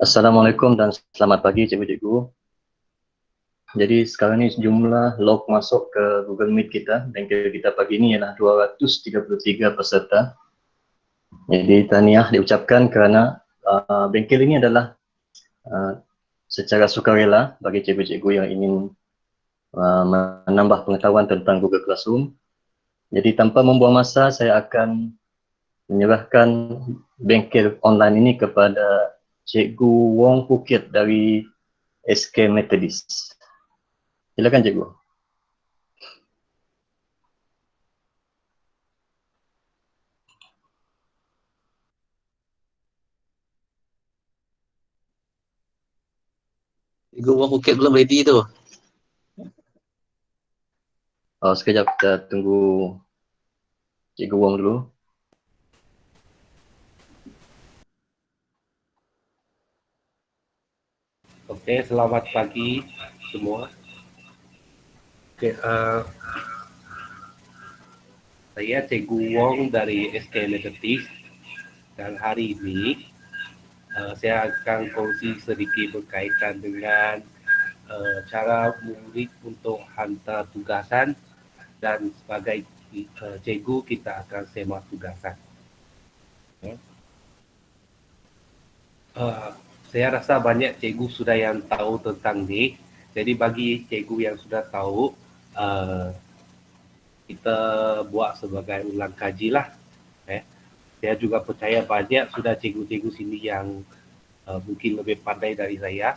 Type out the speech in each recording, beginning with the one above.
Assalamualaikum dan selamat pagi cikgu-cikgu. Jadi sekarang ni jumlah log masuk ke Google Meet kita, bengkel kita pagi ini ialah 233 peserta. Jadi tahniah diucapkan kerana bengkel ini adalah secara sukarela bagi cikgu-cikgu yang ingin menambah pengetahuan tentang Google Classroom. Jadi tanpa membuang masa, saya akan menyerahkan bengkel online ini kepada Cikgu Wong Phuket dari SK Methodist. Silakan cikgu. Cikgu Wong Phuket belum ready tu. Sekejap kita tunggu Cikgu Wong dulu. Okey, selamat pagi semua. Okey, saya Cikgu Wong dari SK Methodist dan hari ini saya akan kongsi sedikit berkaitan dengan cara murid untuk hantar tugasan dan sebagai cikgu kita akan semak tugasan. Saya rasa banyak cikgu sudah yang tahu tentang ni. Jadi bagi cikgu yang sudah tahu, kita buat sebagai ulang kaji lah. Saya juga percaya banyak sudah cikgu-cikgu sini yang mungkin lebih pandai dari saya.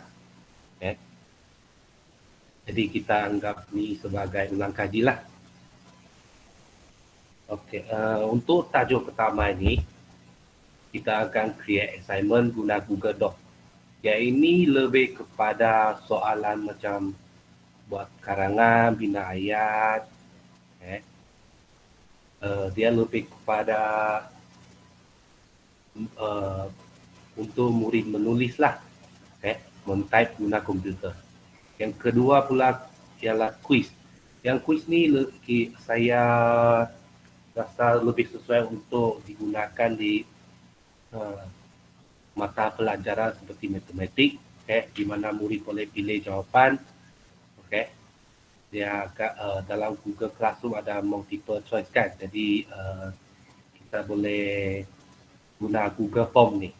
Jadi kita anggap ni sebagai ulang kaji lah. Okey, untuk tajuk pertama ini, kita akan create assignment guna Google Doc. Yang ini lebih kepada soalan macam buat karangan, bina ayat. Dia lebih kepada untuk murid menulis lah, men-type guna komputer. Yang kedua pula ialah quiz. Yang quiz ni saya rasa lebih sesuai untuk digunakan di mata pelajaran seperti matematik, di mana murid boleh pilih jawapan. Dia dalam Google Classroom ada multiple choice kan, jadi kita boleh guna Google Form ni.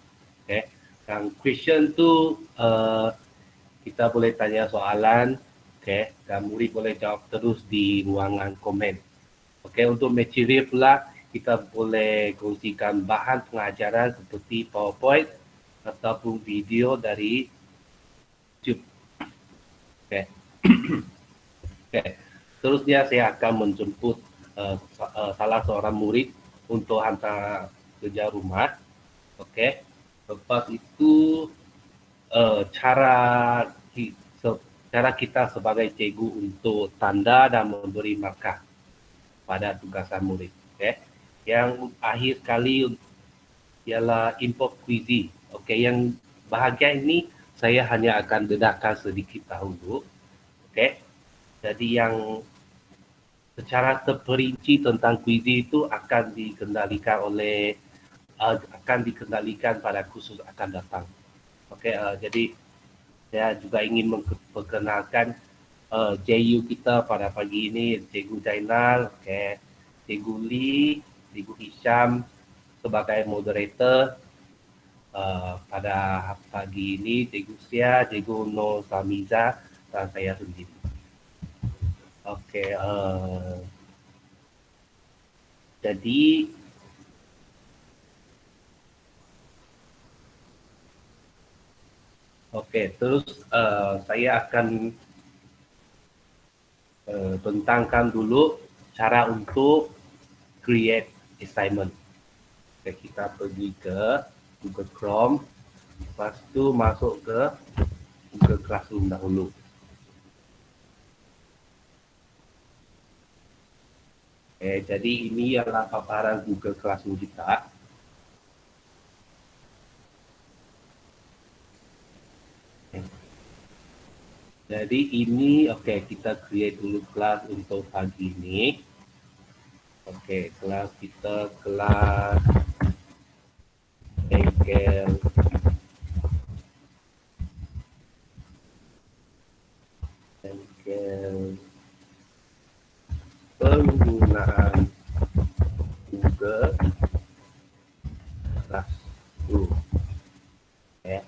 Dan question tu kita boleh tanya soalan, dan murid boleh jawab terus di ruangan komen. Untuk material pula, kita boleh kongsikan bahan pengajaran seperti PowerPoint ataupun video dari YouTube. Terusnya saya akan menjemput salah seorang murid untuk hantar kerja rumah. Lepas itu cara kita sebagai cikgu untuk tanda dan memberi markah pada tugasan murid. Yang akhir kali ialah import quizy. Yang bahagian ini saya hanya akan dedahkan sedikit dahulu. Jadi yang secara terperinci tentang quizy itu akan dikendalikan pada kursus akan datang. Jadi saya juga ingin memperkenalkan JU kita pada pagi ini, Cikgu Jainal, Cikgu Lee, Cikgu Hisham sebagai moderator. Pada pagi ini Cikgu Sia, Cikgu Nur Samiza dan saya sendiri. Jadi terus saya akan bentangkan dulu cara untuk create assignment. Kita pergi ke Google Chrome, lepas tu masuk ke Google Classroom dahulu. Jadi ini adalah paparan Google Classroom kita. Jadi ini kita create dulu kelas untuk pagi ini. Kelas kita kelas bengkel bengkel penggunaan Google Classroom. Ya.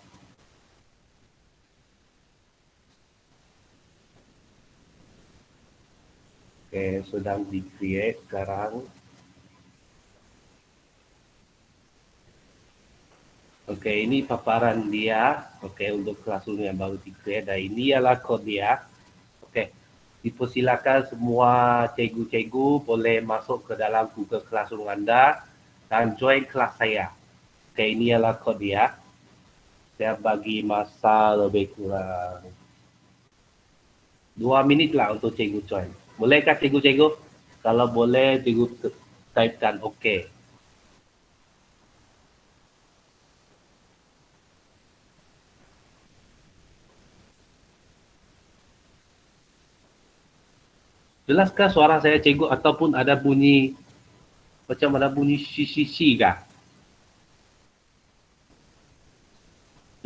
Oke, sedang di-create sekarang. Oke, ini paparan dia. Oke, untuk Classroom yang baru di-create. Dan ini adalah kod dia. Oke, dipersilakan semua cikgu-cikgu boleh masuk ke dalam Google Classroom Anda dan join kelas saya. Oke, ini adalah kod dia. Saya bagi masa lebih kurang 2 minit lah untuk cikgu join. Bolehkah cikgu-cikgu? Kalau boleh, cikgu typekan OK. Jelaskah suara saya cikgu ataupun ada bunyi macam ada bunyi si kah?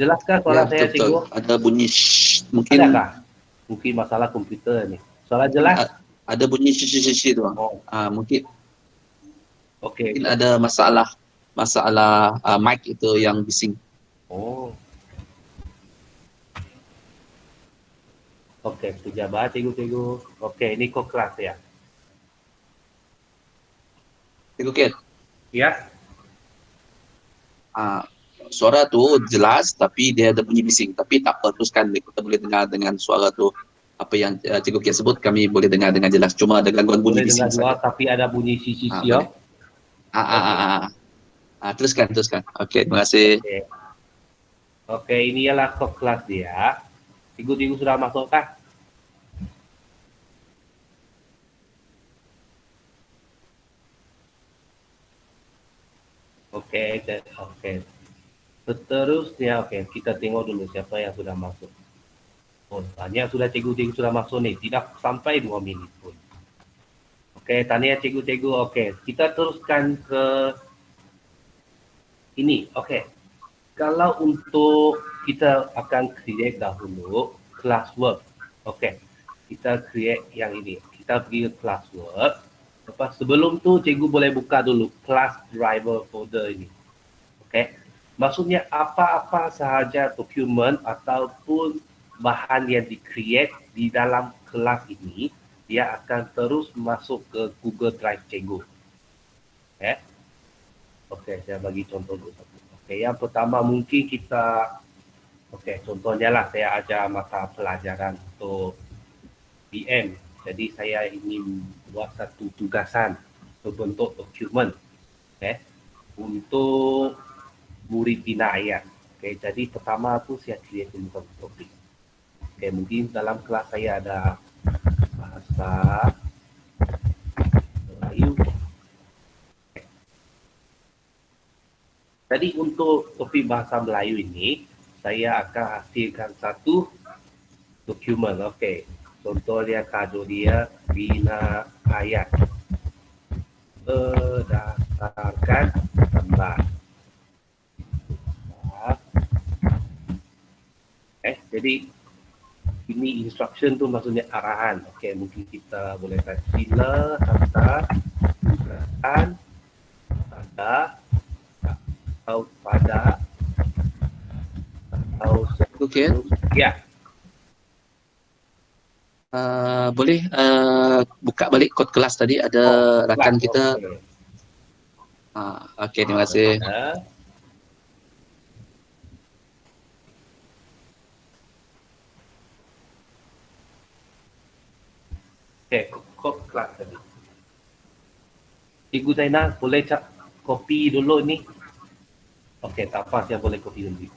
Jelaskah suara Ya, saya betul-betul. cikgu? Ada bunyi mungkin Adakah? Mungkin masalah komputer ni. Suara jelas? ada bunyi sisi tu. Oh, Mungkin okey. ada masalah mic itu yang bising. Oh. Okey, sekejap cikgu. Okey, ini kod kelas ya. Cikgu Ken, Ya. suara tu jelas tapi dia ada bunyi bising. Tapi tak apa, teruskan. Kita boleh dengar dengan suara tu. Apa yang Cikgu Ken sebut kami boleh dengar dengan jelas. Cuma ada gangguan bunyi Boleh dengar bising dua saja. tapi ada bunyi si ya. Boleh. Teruskan. Okey, terima kasih. Okey. Okey, ini ialah kod kelas dia. Cikgu sudah masuk kah? Okey. Seterusnya, kita tengok dulu siapa yang sudah masuk. Oh, banyak sudah cikgu sudah masuk ni. Tidak sampai 2 minit pun. Okey, tanya cikgu. Okey, kita teruskan ke ini. Okey. Kalau untuk kita akan create dahulu classwork. Okey. Kita create yang ini. Kita pergi ke classwork. Lepas sebelum tu cikgu boleh buka dulu class driver folder ini. Okey. Maksudnya apa-apa sahaja dokumen ataupun bahan yang di-create di dalam kelas ini, dia akan terus masuk ke Google Drive cikgu. Okay. Okey, saya bagi contoh dulu. Okey, yang pertama mungkin kita, contohnya lah saya ajar mata pelajaran untuk BM. Jadi saya ingin buat satu tugasan berbentuk dokumen untuk murid bina ayat. Jadi pertama tu saya create dulu topik. Mungkin dalam kelas saya ada bahasa Melayu. Jadi untuk topik bahasa Melayu ini, saya akan hasilkan satu dokumen. Contohnya tajuk dia bina ayat berdasarkan gambar. Jadi ini instruction tu maksudnya arahan. Mungkin kita boleh type sila hantar tugasan pada atau Okey. ya. Boleh buka balik kod kelas tadi, ada rakan kita. Okey, terima kasih. Kod kelas tadi. Cikgu Zainal boleh copy dulu ni. Tak apa, saya boleh copy dulu.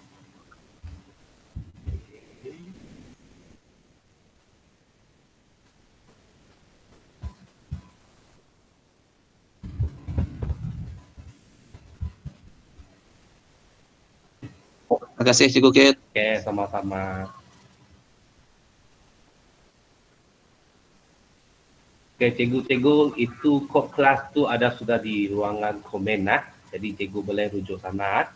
Terima kasih Cikgu Ken. Sama-sama. Cikgu, itu kod kelas tu ada sudah di ruangan komen lah. Jadi cikgu boleh rujuk sana.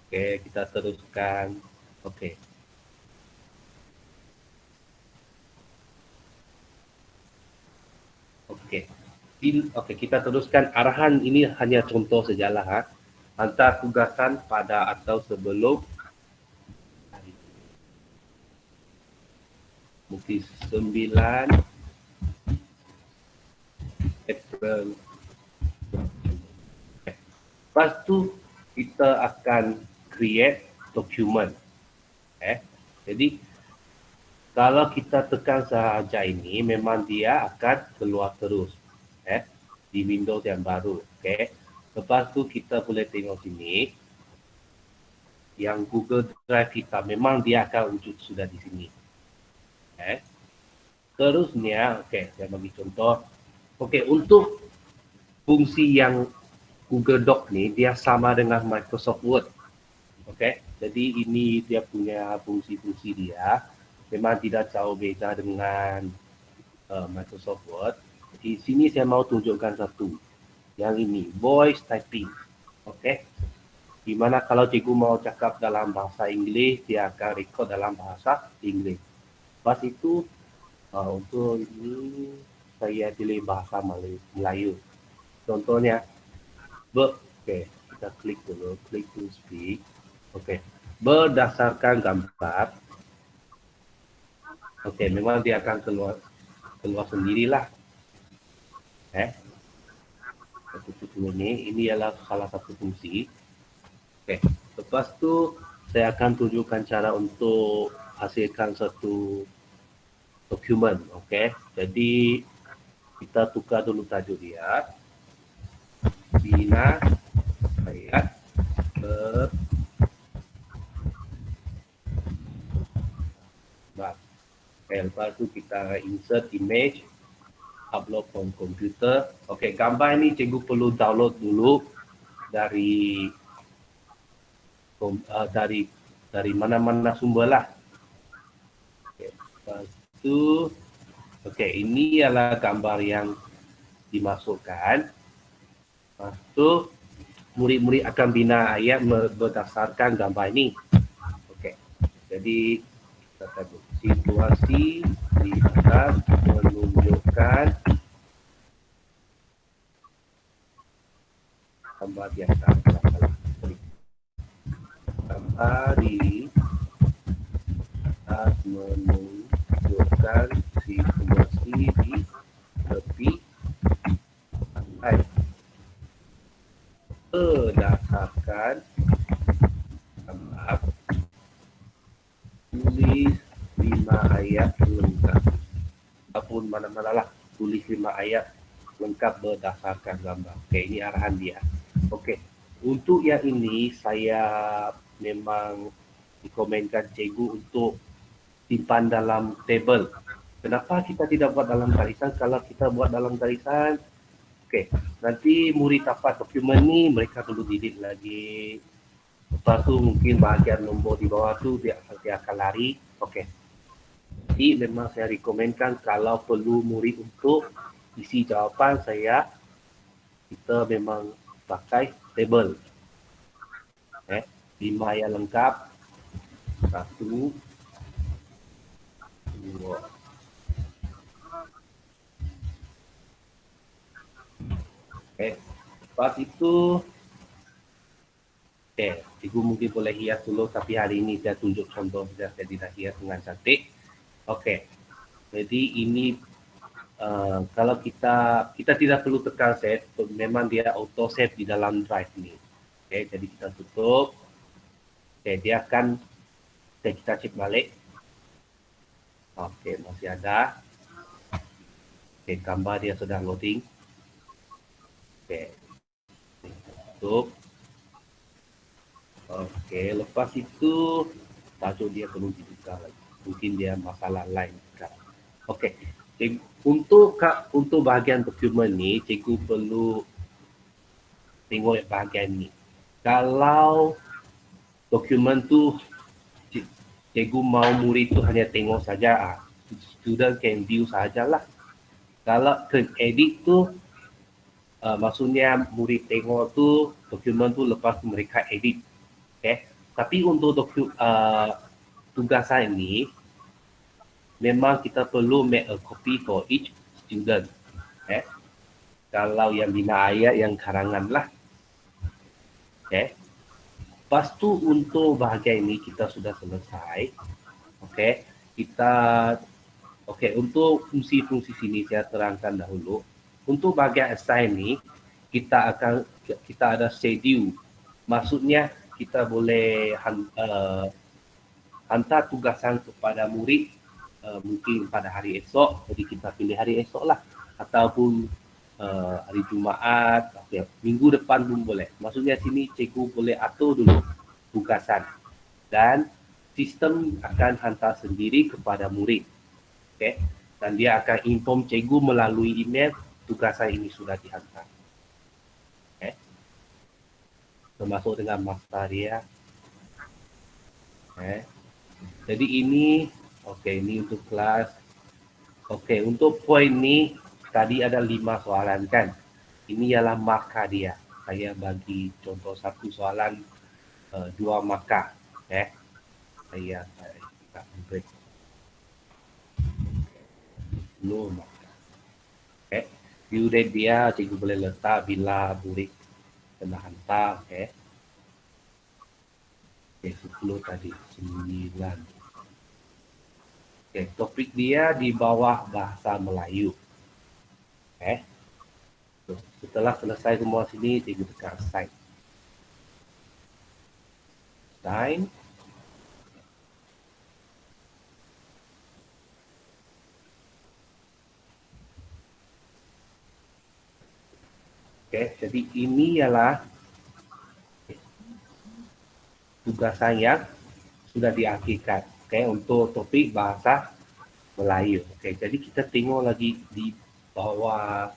Kita teruskan. Okey. Okey, kita teruskan. Arahan ini hanya contoh sajalah. Hantar tugasan pada atau sebelum hari. Mungkin 9 April. Lepas tu kita akan create dokumen. Jadi kalau kita tekan sahaja ini, memang dia akan keluar terus di Windows yang baru. Lepas tu kita boleh tengok sini yang Google Drive kita, memang dia akan wujud sudah di sini. Terusnya, saya bagi contoh. Untuk fungsi yang Google Doc ni, dia sama dengan Microsoft Word. Jadi ini dia punya fungsi-fungsi dia. Memang tidak jauh beza dengan Microsoft Word. Di sini saya mau tunjukkan satu. Yang ini, voice typing. Di mana kalau cikgu mau cakap dalam bahasa Inggeris, dia akan record dalam bahasa Inggeris. Lepas itu, untuk ini, saya pilih bahasa Melayu. Contohnya, kita klik dulu, klik to speak. Berdasarkan gambar. Memang dia akan keluar sendirilah. Ini adalah salah satu fungsi. Lepas tu saya akan tunjukkan cara untuk hasilkan satu dokumen. Jadi kita tukar dulu tajuk dia. Bina ayat lepas tu kita insert image, upload from komputer. Gambar ini cikgu perlu download dulu dari mana-mana sumber lah. Lepas tu, ini adalah gambar yang dimasukkan. Lepas tu, murid-murid akan bina ayat berdasarkan gambar ini. Jadi kita tahu situasi di atas menunjukkan gambar biasa. Gambar di atas menunjukkan situasi di tepi pantai berdasarkan gambar. Tulis 5 ayat lengkap. Ataupun mana-mana lah, tulis 5 ayat lengkap berdasarkan gambar. Ini arahan dia. Untuk yang ini saya memang dikomenkan cikgu untuk simpan dalam table. Kenapa kita tidak buat dalam garisan? Kalau kita buat dalam garisan, nanti murid dapat dokumen ni, mereka perlu delete lagi. Lepas tu mungkin bahagian nombor di bawah tu dia akan lari. Jadi memang saya rekomenkan kalau perlu murid untuk isi jawapan saya, kita memang pakai table. 5 ayat lengkap. 1, 2. Lepas itu, cikgu mungkin boleh hias dulu, tapi hari ini saya tunjuk contoh saja, saya tidak hias dengan cantik. Jadi ini kalau kita tidak perlu tekan save, memang dia auto save di dalam drive ni. Jadi kita tutup. Dia akan kita cek balik. Masih ada. Gambar dia sudah loading. Tutup. Lepas itu tajuk dia perlu dibuka lagi. Mungkin dia masalah lain. Untuk bahagian dokumen ni, cikgu perlu tengok bahagian ni. Kalau dokumen tu cikgu mau murid tu hanya tengok saja, student can view sajalah. Kalau can edit tu, maksudnya murid tengok tu dokumen tu, lepas tu mereka edit. Tapi untuk tugasan ini, memang kita perlu make a copy for each student. Kalau yang bina ayat yang karangan lah. Okay. Lepas tu untuk bahagian ini kita sudah selesai. Okay. Untuk fungsi-fungsi sini saya terangkan dahulu. Untuk bahagian assign ni, kita ada schedule. Maksudnya kita boleh hantar tugasan kepada murid mungkin pada hari esok, jadi kita pilih hari esok lah. Ataupun hari Jumaat, minggu depan pun boleh. Maksudnya sini cikgu boleh atur dulu tugasan. Dan sistem akan hantar sendiri kepada murid. Okay. Dan dia akan inform cikgu melalui email tugasan ini sudah dihantar. Okay. Termasuk dengan masa dia. Okay. Jadi ini, ini untuk kelas. Untuk poin ni, tadi ada 5 soalan kan. Ini ialah markah dia. Saya bagi contoh satu soalan 2 markah. Saya break. Due date dia cikgu boleh letak bila murid kena hantar. 10 tadi, 9. Topik dia di bawah bahasa Melayu. Setelah selesai semua sini, cikgu tekan sign. Sign. Jadi ini ialah tugasan yang sudah diakhirkan. Untuk topik bahasa Melayu. Jadi kita tengok lagi di bawah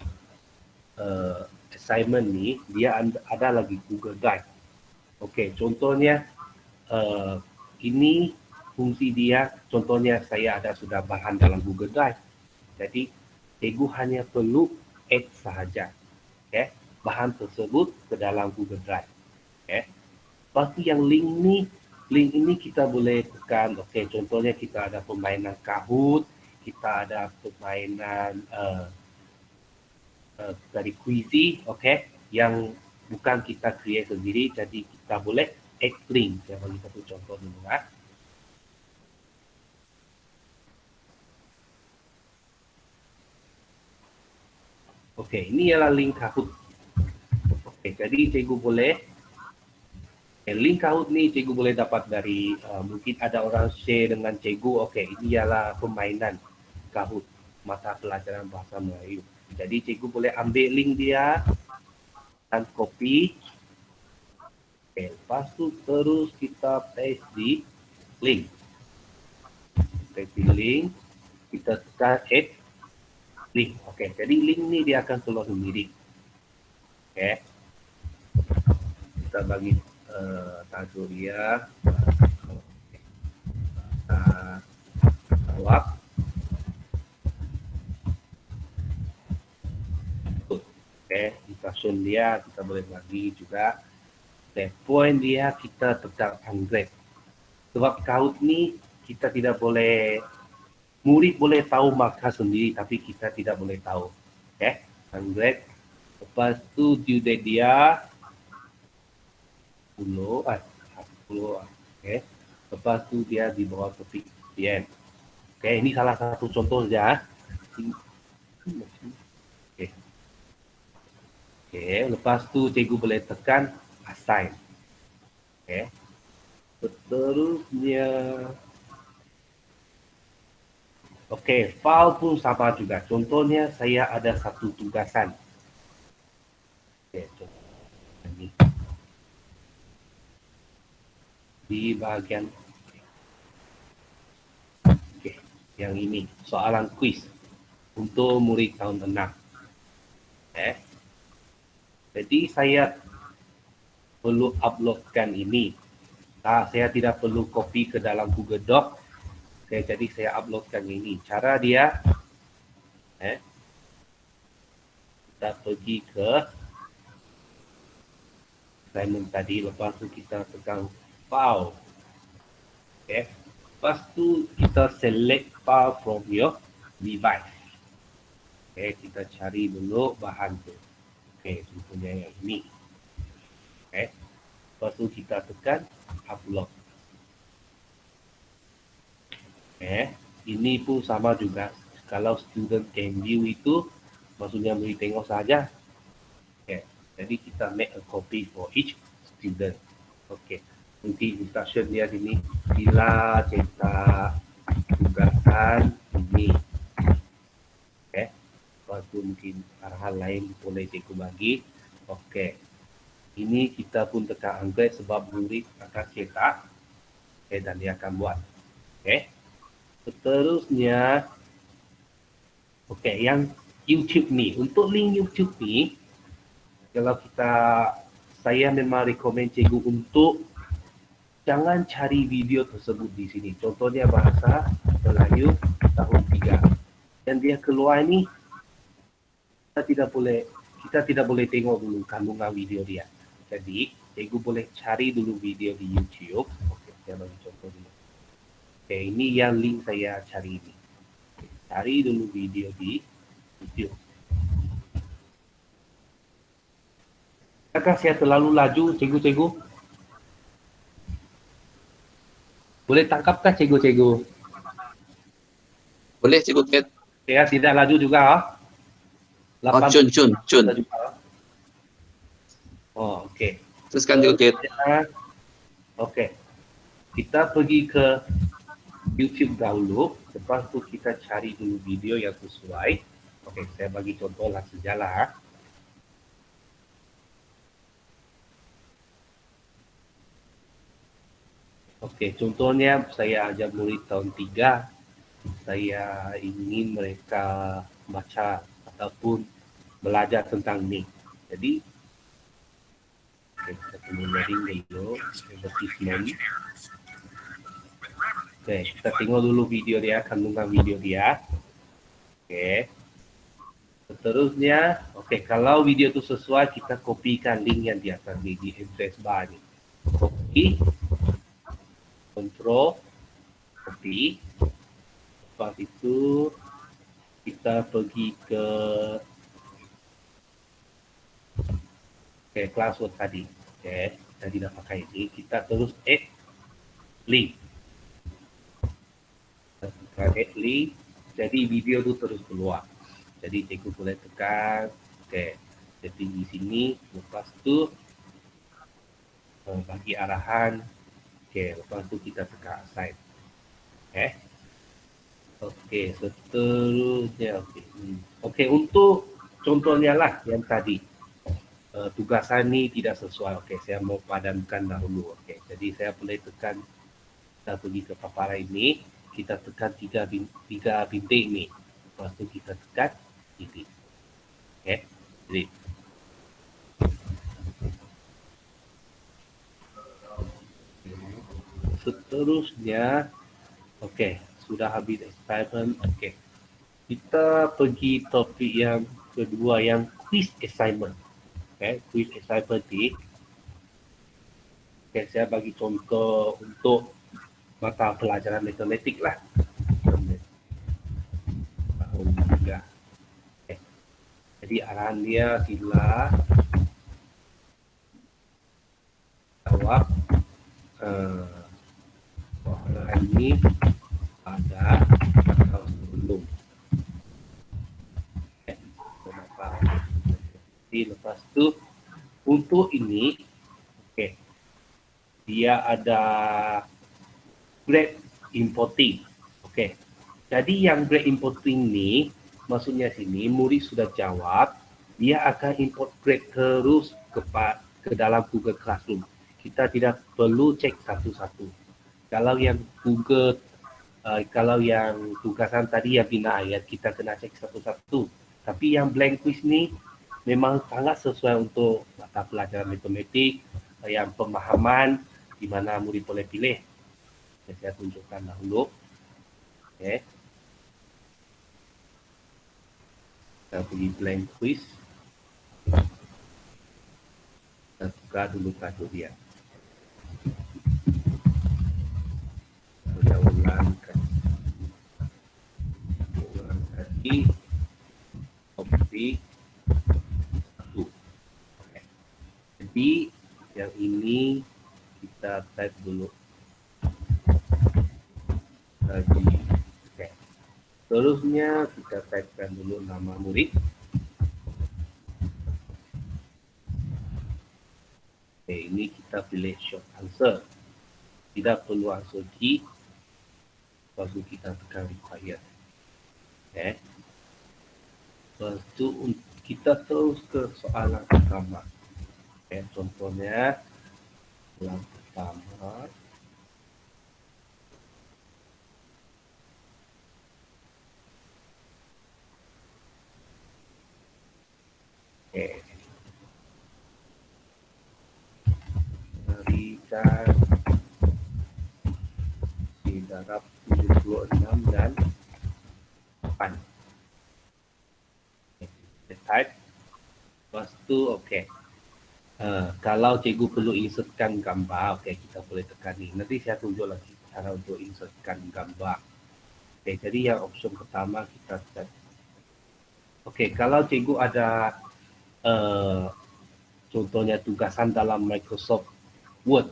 assignment ni, dia ada lagi Google Drive. Contohnya ini fungsi dia, contohnya saya ada sudah bahan dalam Google Drive. Jadi cikgu hanya perlu add sahaja. Bahan tersebut ke dalam Google Drive. Lepas tu yang link ini kita boleh tekan. Contohnya kita ada permainan Kahoot, kita ada permainan dari Quizzy, yang bukan kita create sendiri, jadi kita boleh add link. Saya bagi satu contoh dulu lah. Ini ialah link Kahoot. Jadi cikgu boleh link Kahoot ni cikgu boleh dapat dari mungkin ada orang share dengan cikgu. Ini ialah permainan Kahoot, mata pelajaran bahasa Melayu. Jadi cikgu boleh ambil link dia dan copy. Lepas tu terus kita paste di link. Paste link, kita tekan add link. Jadi link ni dia akan keluar sendiri. Kita bagi tajuk dia jawab. Instruction dia kita boleh bagi juga. Point dia kita tetap ungrade. Sebab Kahoot ni kita tidak boleh, murid boleh tahu markah sendiri tapi kita tidak boleh tahu. Ungrade. Lepas tu due date dia 10. Lepas tu dia di bawah topik PM. Ini salah satu contoh saja. Lepas tu cikgu boleh tekan assign. Seterusnya. File pun sama juga. Contohnya saya ada satu tugasan. Ini. Di bahagian yang ini, soalan kuis untuk murid tahun 6. Jadi saya perlu uploadkan ini. Saya tidak perlu copy ke dalam Google Doc. Jadi saya uploadkan ini. Cara dia, kita pergi ke assignment tadi. Lepas tu kita tekan file. Lepas tu kita select file from your device. Kita cari dulu bahan tu. Okey, contohnya yang ini. Okey. Lepas tu kita tekan upload. Okey. Ini pun sama juga. Kalau student can view itu, maksudnya boleh tengok saja. Okey. Jadi kita make a copy for each student. Okey. Nanti instruction dia sini. Bila cetak tugasan ini. Okey. Lepas tu mungkin arahan lain boleh cikgu bagi. Okey. Ini kita pun tekan angkat sebab murid akan cetak. Okey, dan dia akan buat. Okey. Seterusnya, okey, yang YouTube ni. Untuk link YouTube ni, kalau saya memang recommend cikgu untuk jangan cari video tersebut di sini. Contohnya bahasa Melayu tahun 3. Dan dia keluar ni, kita tidak boleh tengok dulu kandungan video dia. Jadi, cikgu boleh cari dulu video di YouTube. Okey, saya bagi contoh dulu. Okey, ini yang link saya cari ini. Okay, cari dulu video di YouTube. Adakah saya terlalu laju, cikgu-cikgu? Boleh tangkapkah cikgu-cikgu? Boleh cikgu Ket? Saya tidak laju juga. Oh, cun. Oh, okey. Teruskan cikgu Ket. Okey. Kita pergi ke YouTube dahulu. Lepas tu kita cari dulu video yang sesuai. Okey, saya bagi contoh lah sejalah. Okey, contohnya saya ajar murid tahun 3. Saya ingin mereka baca ataupun belajar tentang ni. Jadi, okay, kita kena loading dulu advertisement. Okay, kita tengok dulu video dia, kandungan video dia. Okay. Seterusnya, okay, kalau video itu sesuai, kita kopikan link yang di atas di address bar ni. Copy, control, copy. Lepas itu, kita pergi ke classwork tadi. Okay, kita tidak pakai ini. Kita terus add link. Kita add link. Jadi video itu terus keluar. Jadi cikgu boleh tekan. Okay, jadi di sini. Lepas itu bagi arahan. Okay, lepas itu kita tekan assign. Okay. Okey, seterusnya okey, untuk contohnya lah yang tadi tugasan ni tidak sesuai. Okey, saya mau padamkan dahulu. Okey, jadi saya boleh tekan, kita pergi ke paparan ini, kita tekan tiga bintik ni. Lepas tu kita tekan ini. Okey, jadi seterusnya, okey, sudah habis assignment. Okey. Kita pergi topik yang kedua, yang quiz assignment. Okey, quiz assignment ni. Okey, saya bagi contoh untuk mata pelajaran matematik lah. Tahun 3. Okay. Jadi arahan dia sila jawab arahan ini ada atau sebelum. Jadi lepas tu untuk ini, okay, dia ada grade importing. Okay. Jadi yang grade importing ni, maksudnya sini murid sudah jawab, dia akan import grade terus ke dalam Google Classroom. Kita tidak perlu cek satu-satu. Kalau yang Google kalau yang tugasan tadi yang bina ayat, kita kena cek satu-satu. Tapi yang blank quiz ni memang sangat sesuai untuk mata pelajaran matematik, yang pemahaman di mana murid boleh pilih. Saya tunjukkan dahulu. Okay. Kita pergi blank quiz. Kita buka dulu tajuk dia. Saya ulangkan. Copy 1. type dulu lagi. Okay. Seterusnya kita typekan dulu nama murid. Okay, ini kita pilih short answer. Tidak perlu answer key. Lepas tu kita tekan required. Okay. Lepas tu kita terus ke soalan pertama. Okay, contohnya soalan pertama. Okay. Berikan di darab 76 dan 8. Okay. Type. Lepas tu, okay. Kalau cikgu perlu insertkan gambar, okay, kita boleh tekan ni. Nanti saya tunjuk lagi cara untuk insertkan gambar. Okay, jadi yang option pertama kita set. Okay, kalau cikgu ada contohnya tugasan dalam Microsoft Word,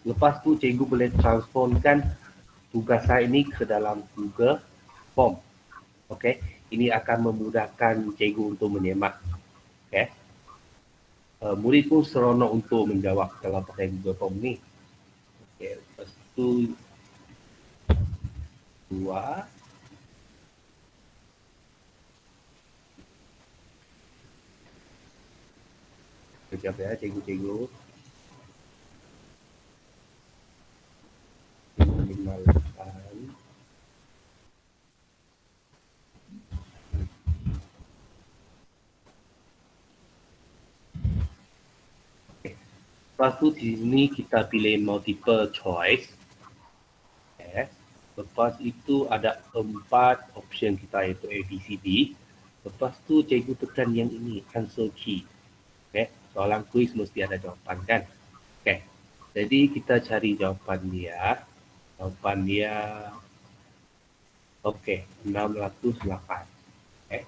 lepas tu cikgu boleh transformkan tugasan ini ke dalam Google Form. Okay, ini akan memudahkan cikgu untuk menyemak. Okay. Murid pun seronok untuk menjawab kalau pakai Google Form ni. Okay, lepas tu 2. Sekejap ya cikgu-cikgu. 58. Lepas tu di sini kita pilih multiple choice. Okay. Lepas itu ada 4 option kita iaitu A, B, C, D. Lepas tu cikgu tekan yang ini, answer key. Okay. Soalan kuis mesti ada jawapan kan. Okay. Jadi kita cari jawapan dia. Jawapan dia okay, 608. Okay.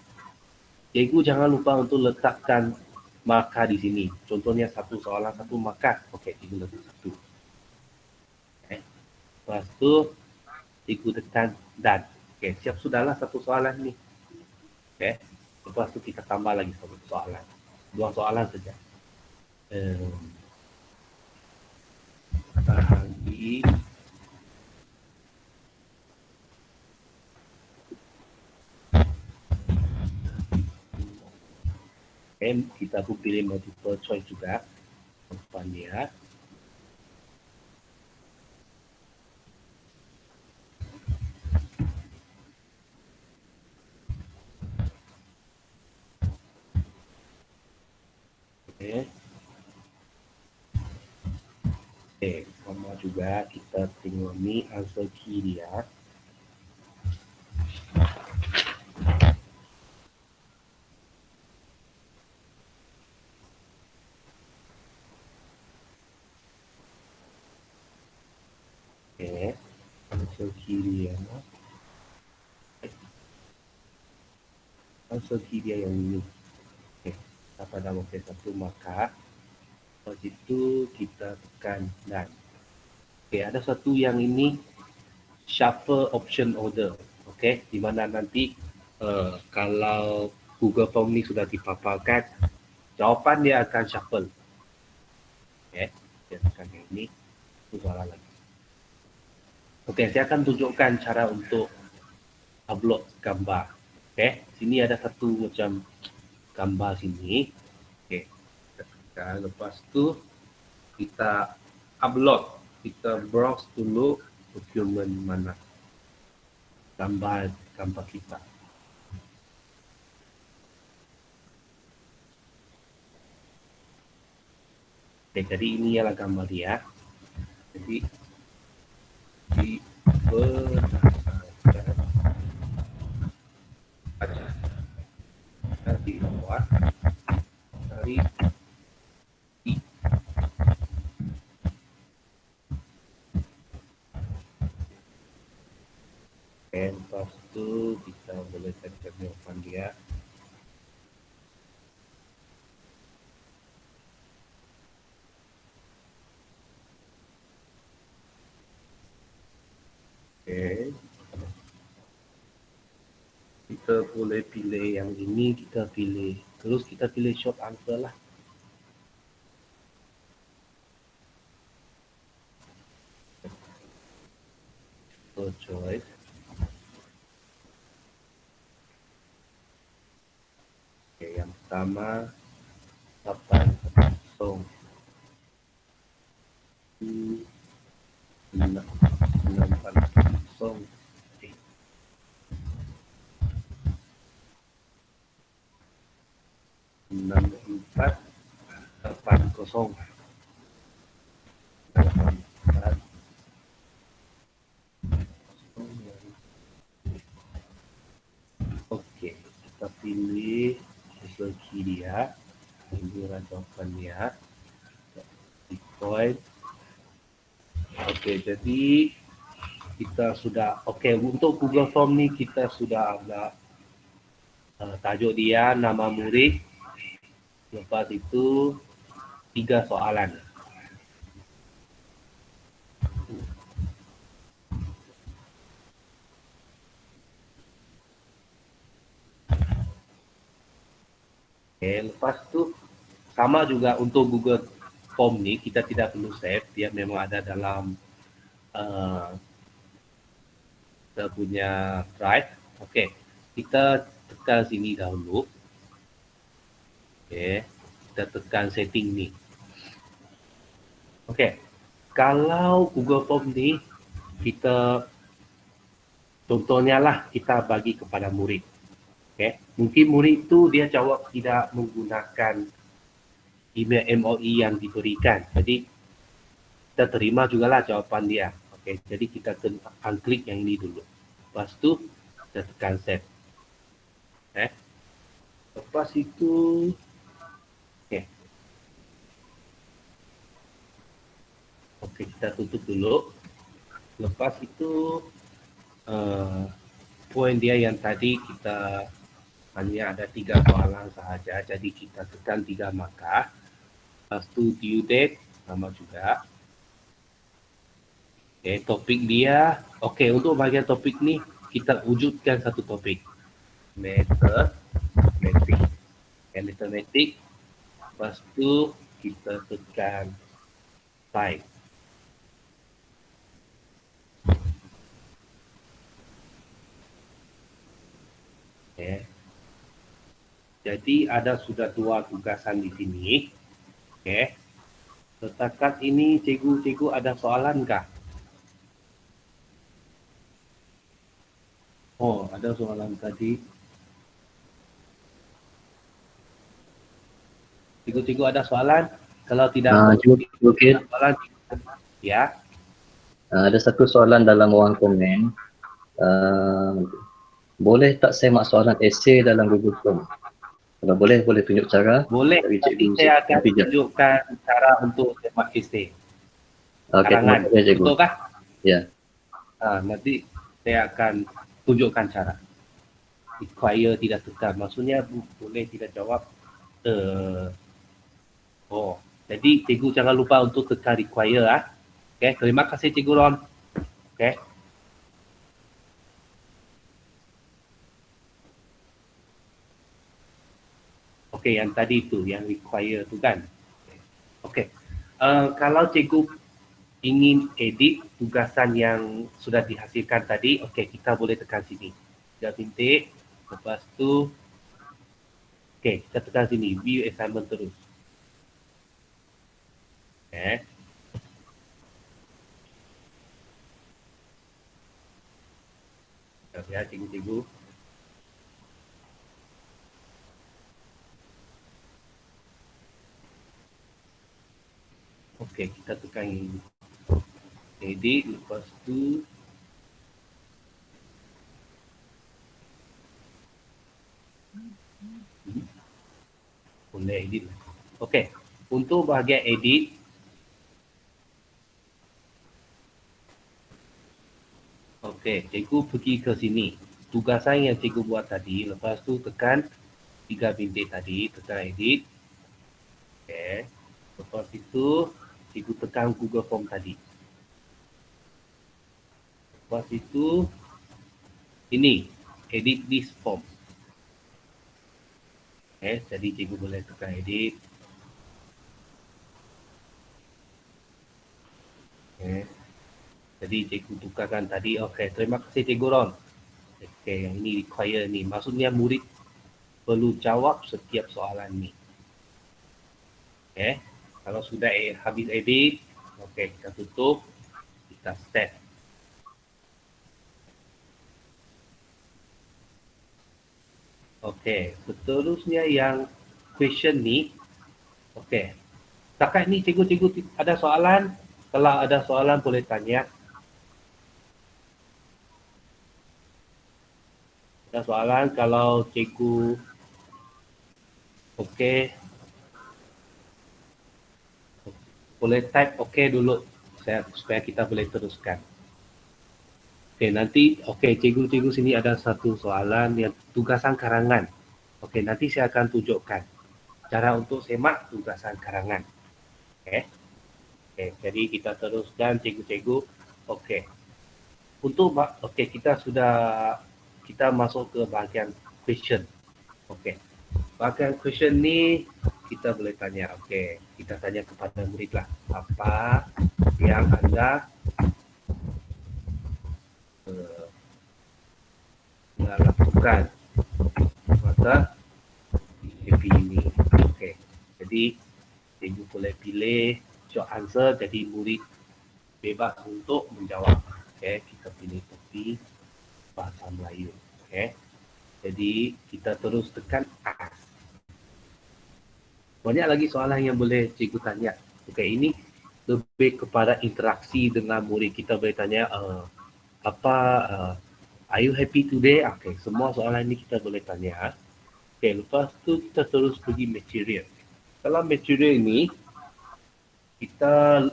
Cikgu jangan lupa untuk letakkan markah di sini. Contohnya satu soalan, satu markah. Okey, cikgu letak 1. Okay. Lepas tu, cikgu tekan dan. Okey, siap sudahlah satu soalan ni. Okey. Lepas tu kita tambah lagi satu soalan. 2 soalan saja. Lagi. Kita pun pilih multiple choice juga. Jawapan dia. Okay. Okay, sama juga kita tengok ni answer key dia. Okay, answer key dia. Answer key dia yang ini. Okay, kita dah okey satu maka. Lepas itu kita tekan dan. Okay, ada satu yang ini shuffle option order. Okay, di mana nanti kalau Google Form ni sudah dipaparkan, jawapan dia akan shuffle. Okay, kita tekan yang ini. Itu soalan lagi. Okay, saya akan tunjukkan cara untuk upload gambar. Okay, sini ada satu macam gambar sini. Okay, kita tekan. Lepas tu kita upload. Kita browse dulu dokumen mana gambar kita. Okay, jadi ini ialah gambar dia. Jadi berdasarkan di bawah dari lepas tu kita boleh cari jawapan dia. Kita boleh pilih yang ini, kita pilih. Terus kita pilih short answer lah. So choice. Okay, yang pertama 8 6480. Okey, kita pilih hasil key dia. Ini adalah jawapannya. Bitcoin. Okey, jadi kita sudah untuk Google Form ni kita sudah ada tajuk dia, nama murid. Lepas itu 3 soalan. Lepas tu sama juga untuk Google Form ni kita tidak perlu save, dia memang ada dalam kita punya drive. Okey, kita tekan sini dahulu. Okey, kita tekan setting ni. Okey, kalau Google Form ni kita contohnya lah kita bagi kepada murid. Okey, mungkin murid tu dia jawab tidak menggunakan email MOE yang diberikan. Jadi kita terima jugalah jawapan dia. Okey, jadi kita akan klik yang ini dulu. Lepas tu kita tekan save. Lepas itu Okey, kita tutup dulu. Lepas itu poin dia yang tadi kita hanya ada 3 soalan sahaja, jadi kita tekan 3 markah. Lepas tu due date sama juga. Okey, topik dia. Okey, untuk bahagian topik ni kita wujudkan satu topik. Matematik. Matematik. Lepas tu kita tekan type. Okay. Jadi ada sudah 2 tugasan di sini. Okay. Setakat ini cikgu ada soalan kah? Oh, ada soalan tadi. Cikgu ada soalan? Kalau tidak okay. soalan, ya. Ada satu soalan dalam ruang komen. Boleh tak saya mak soalan esei dalam Google Form? Kalau boleh tunjuk cara. Boleh, tapi saya akan tunjukkan cara untuk semak esei. Karangan, betul kah? Ya. Nanti saya akan tunjukkan cara. Require tidak tekan, maksudnya boleh tidak jawab. Jadi cikgu jangan lupa untuk tekan require. Okay, terima kasih Cikgu Ron. Okay. Okey, yang tadi itu, yang require tu kan. Okey, kalau cikgu ingin edit tugasan yang sudah dihasilkan tadi, okey, kita boleh tekan sini. 3 titik, lepas tu, okey, kita tekan sini, view assignment terus. Okay. Ya, cikgu. Okey, kita tekan edit, lepas tu boleh edit. Okey, untuk bahagian edit, okey, cikgu pergi ke sini. Tugasan yang cikgu buat tadi, lepas tu tekan 3 bintik tadi, tekan edit. Okey, lepas itu cikgu tekan Google Form tadi. Lepas itu ini edit this form. Jadi cikgu boleh tekan edit. Jadi cikgu tukarkan tadi. Terima kasih cikgu Ron. Yang ini require ni. Maksudnya murid perlu jawab setiap soalan ni. Kalau sudah habis edit, kita tutup, kita start. Seterusnya yang question ni. Setakat ni cikgu ada soalan? Kalau ada soalan boleh tanya. Ada soalan kalau cikgu boleh type dulu supaya kita boleh teruskan. Nanti cikgu sini ada satu soalan yang tugasan karangan. Nanti saya akan tunjukkan cara untuk semak tugasan karangan. Jadi kita teruskan cikgu-cikgu. Untuk kita masuk ke bahagian question. Bahagian question ni kita boleh tanya. Kita tanya kepada murid lah. Apa yang anda lakukan masa PKP ini? Jadi cikgu boleh pilih short answer. Jadi murid bebas untuk menjawab. Kita pilih topik bahasa Melayu. Jadi kita terus tekan ask. Banyak lagi soalan yang boleh cikgu tanya. Ini lebih kepada interaksi dengan murid. Kita boleh tanya are you happy today? Semua soalan ini kita boleh tanya. Lepas tu kita terus pergi material. Kalau material ini kita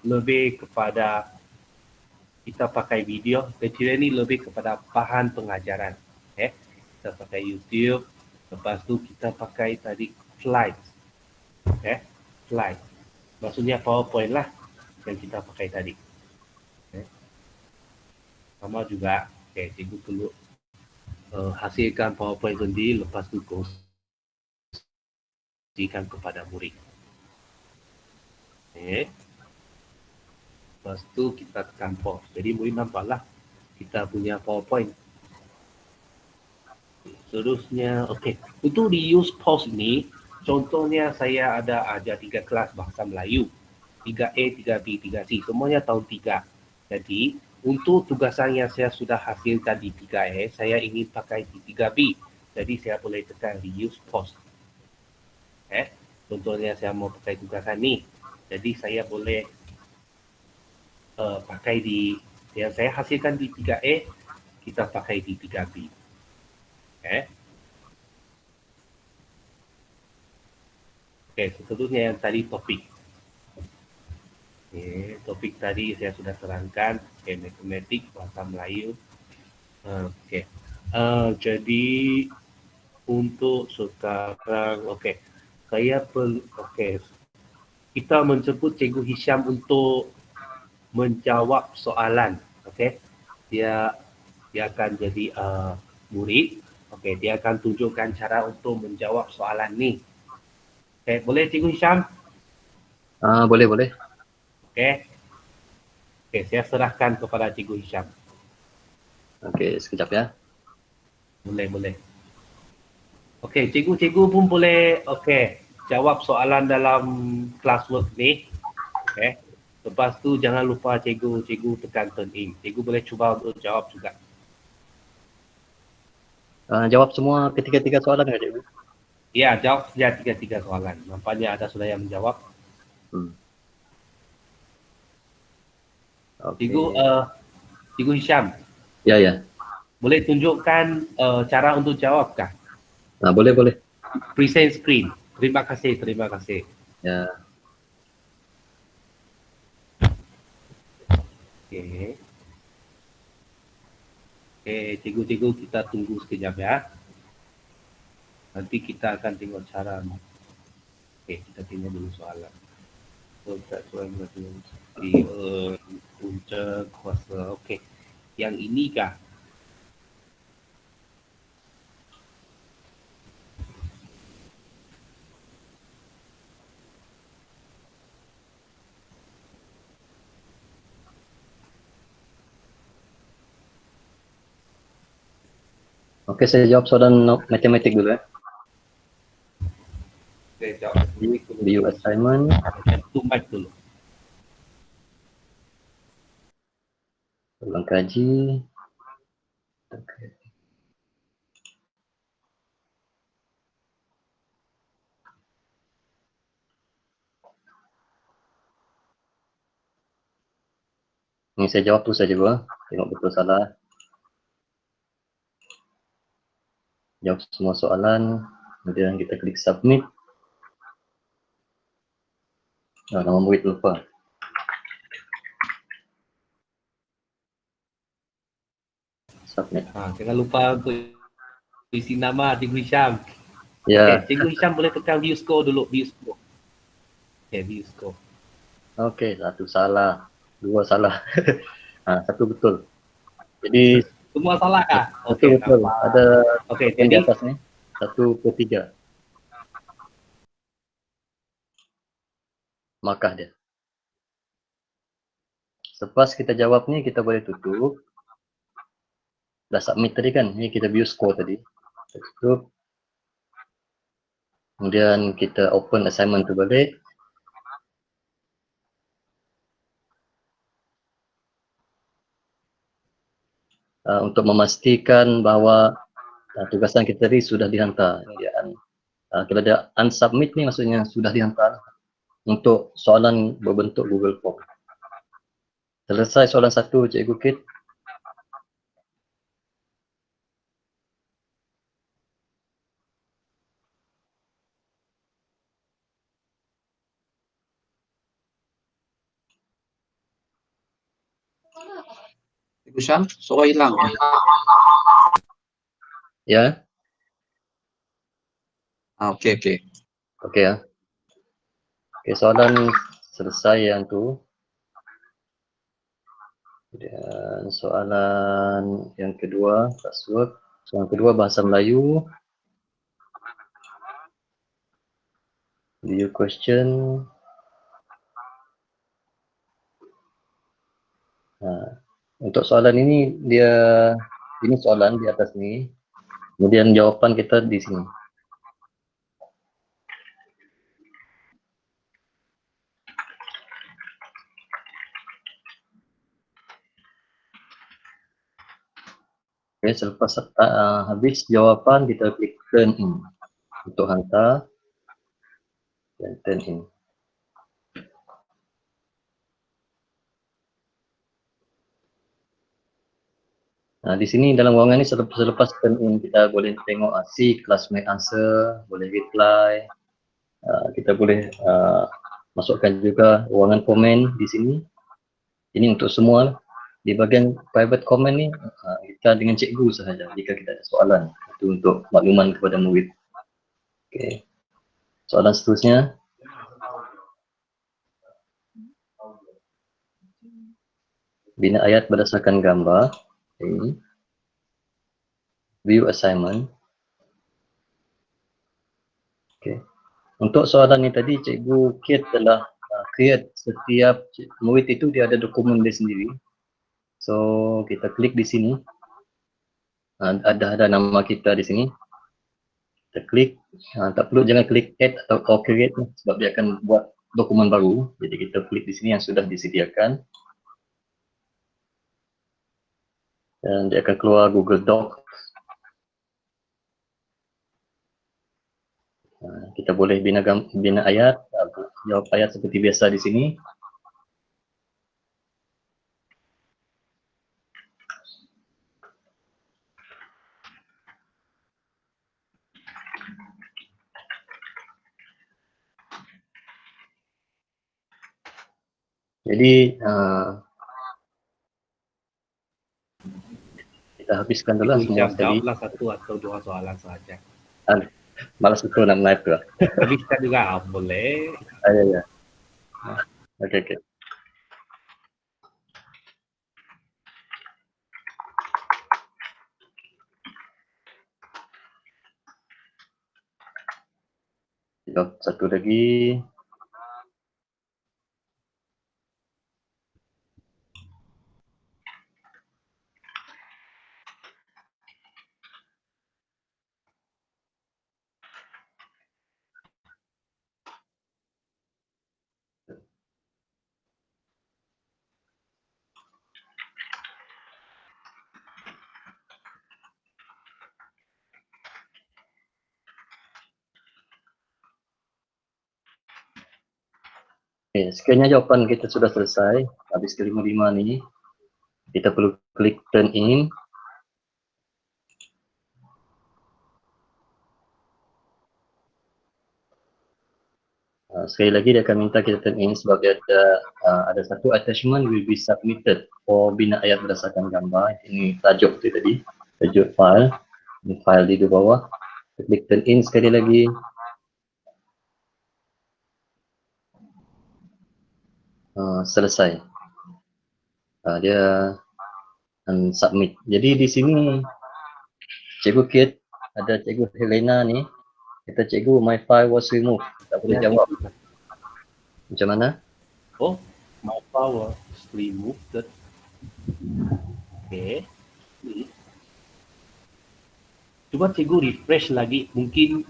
lebih kepada kita pakai video. Material ini lebih kepada bahan pengajaran. Kita pakai YouTube. Lepas tu kita pakai tadi slides. Slide. Maksudnya PowerPoint lah yang kita pakai tadi. Sama juga, cikgu perlu hasilkan PowerPoint sendiri, lepas tu kongsikan kepada murid. Lepas tu kita tekan pause. Jadi murid nampaklah kita punya PowerPoint. Seterusnya, untuk reuse pause ni, contohnya saya ada ajar 3 kelas bahasa Melayu. 3A, 3B, 3C. Semuanya tahun 3. Jadi, untuk tugasan yang saya sudah hasilkan di 3A, saya ingin pakai di 3B. Jadi, saya boleh tekan reuse pause. Contohnya saya mau pakai tugasan ni. Jadi, saya boleh pakai di yang saya hasilkan di 3A, kita pakai di 3B. Seterusnya yang tadi topik. Topik tadi saya sudah terangkan. Matematik, bahasa Melayu. Jadi untuk sekarang, saya perlu, kita menjemput Cikgu Hisham untuk menjawab soalan. Dia akan jadi murid. Dia akan tunjukkan cara untuk menjawab soalan ni. Boleh Cikgu Hisham? Boleh. Saya serahkan kepada Cikgu Hisham. Sekejap ya. Boleh. Cikgu pun boleh jawab soalan dalam classwork ni. Lepas tu jangan lupa cikgu tekan turn in. Cikgu boleh cuba untuk jawab juga. Jawab semua ketiga-tiga soalan enggak, cikgu? Ya, jawab saja 3 soalan. Nampaknya ada sudah yang menjawab. Cikgu Hisham. Ya. Boleh tunjukkan cara untuk jawab kah? Boleh. Present screen. Terima kasih. Ya. Cikgu kita tunggu sekejap ya. Nanti kita akan tengok cara. Kita tengok dulu soalan. Punca kuasa. Yang ini kah? Oke, saya jawab soalan matematik dulu ya. Saya jawab matematik dulu. View assignment. Saya tutup mic dulu. Ulang kaji. Oke. Ini saya jawab tu saja gua. Tengok betul salah. Jawab semua soalan. Kemudian kita klik submit. Nama murid lupa. Submit. Jangan lupa untuk isi nama Cikgu Hisham. Ya. Okay, Cikgu Hisham boleh tekan view score dulu. View score. Okay, view score. Oke, satu salah. Dua salah. Satu betul. Jadi Semua salah kah? betul betul. Ada yang di jadi atas ni. 1/3. Markah dia. Selepas kita jawab ni, kita boleh tutup. Dah submit tadi kan? Ni kita view score tadi. Kita tutup. Kemudian kita open assignment tu balik. Untuk memastikan bahawa tugasan kita tadi sudah dihantar. Kalau ada unsubmit ni maksudnya sudah dihantar untuk soalan berbentuk Google Form. Selesai soalan 1, Cikgu Kit. Cikgu Syam, suara hilang. Ya. Okey, okey. Okey ya. Okey, soalan selesai yang tu. Dan soalan yang kedua, password. Soalan kedua bahasa Melayu. View question. Untuk soalan ini ini soalan di atas ni. Kemudian jawapan kita di sini. Okay, selepas habis jawapan, kita klik turn in untuk hantar dan turn in. Di sini dalam ruangan ni selepas turn in, kita boleh tengok see classmate answer, boleh reply. Kita boleh masukkan juga ruangan komen di sini. Ini untuk semua. Di bahagian private comment ni, kita dengan cikgu sahaja jika kita ada soalan. Itu untuk makluman kepada murid. Okay. Soalan seterusnya. Bina ayat berdasarkan gambar. Okay. View assignment. Okay. Untuk soalan ni tadi, Cikgu Kit telah create setiap murid itu dia ada dokumen dia sendiri. So, kita klik di sini. Ada nama kita di sini. Kita klik. Tak perlu jangan klik add atau create sebab dia akan buat dokumen baru. Jadi kita klik di sini yang sudah disediakan. Dan dia akan keluar Google Doc. Kita boleh bina ayat, jawab ayat seperti biasa di sini. Jadi kita habiskan dulu lah semua sekali. Jawablah satu atau dua soalan saja. Malas betul nak live tu lah. Habiskan juga, boleh. Ya. Okey. Jawab satu lagi. Okay, sekiranya jawapan kita sudah selesai, habis ke-55 ni, kita perlu klik turn in. Sekali lagi dia akan minta kita turn in sebab dia ada satu attachment will be submitted for bina ayat berdasarkan gambar. Ini tajuk tu tadi, tajuk file. Ini file di bawah. Kita klik turn in sekali lagi. Selesai. Dia submit. Jadi di sini Cikgu Kit ada Cikgu Helena ni, kata cikgu my file was removed. Tak boleh jawab. Macam mana? Oh, my file was removed. Okay. Cuba cikgu refresh lagi, mungkin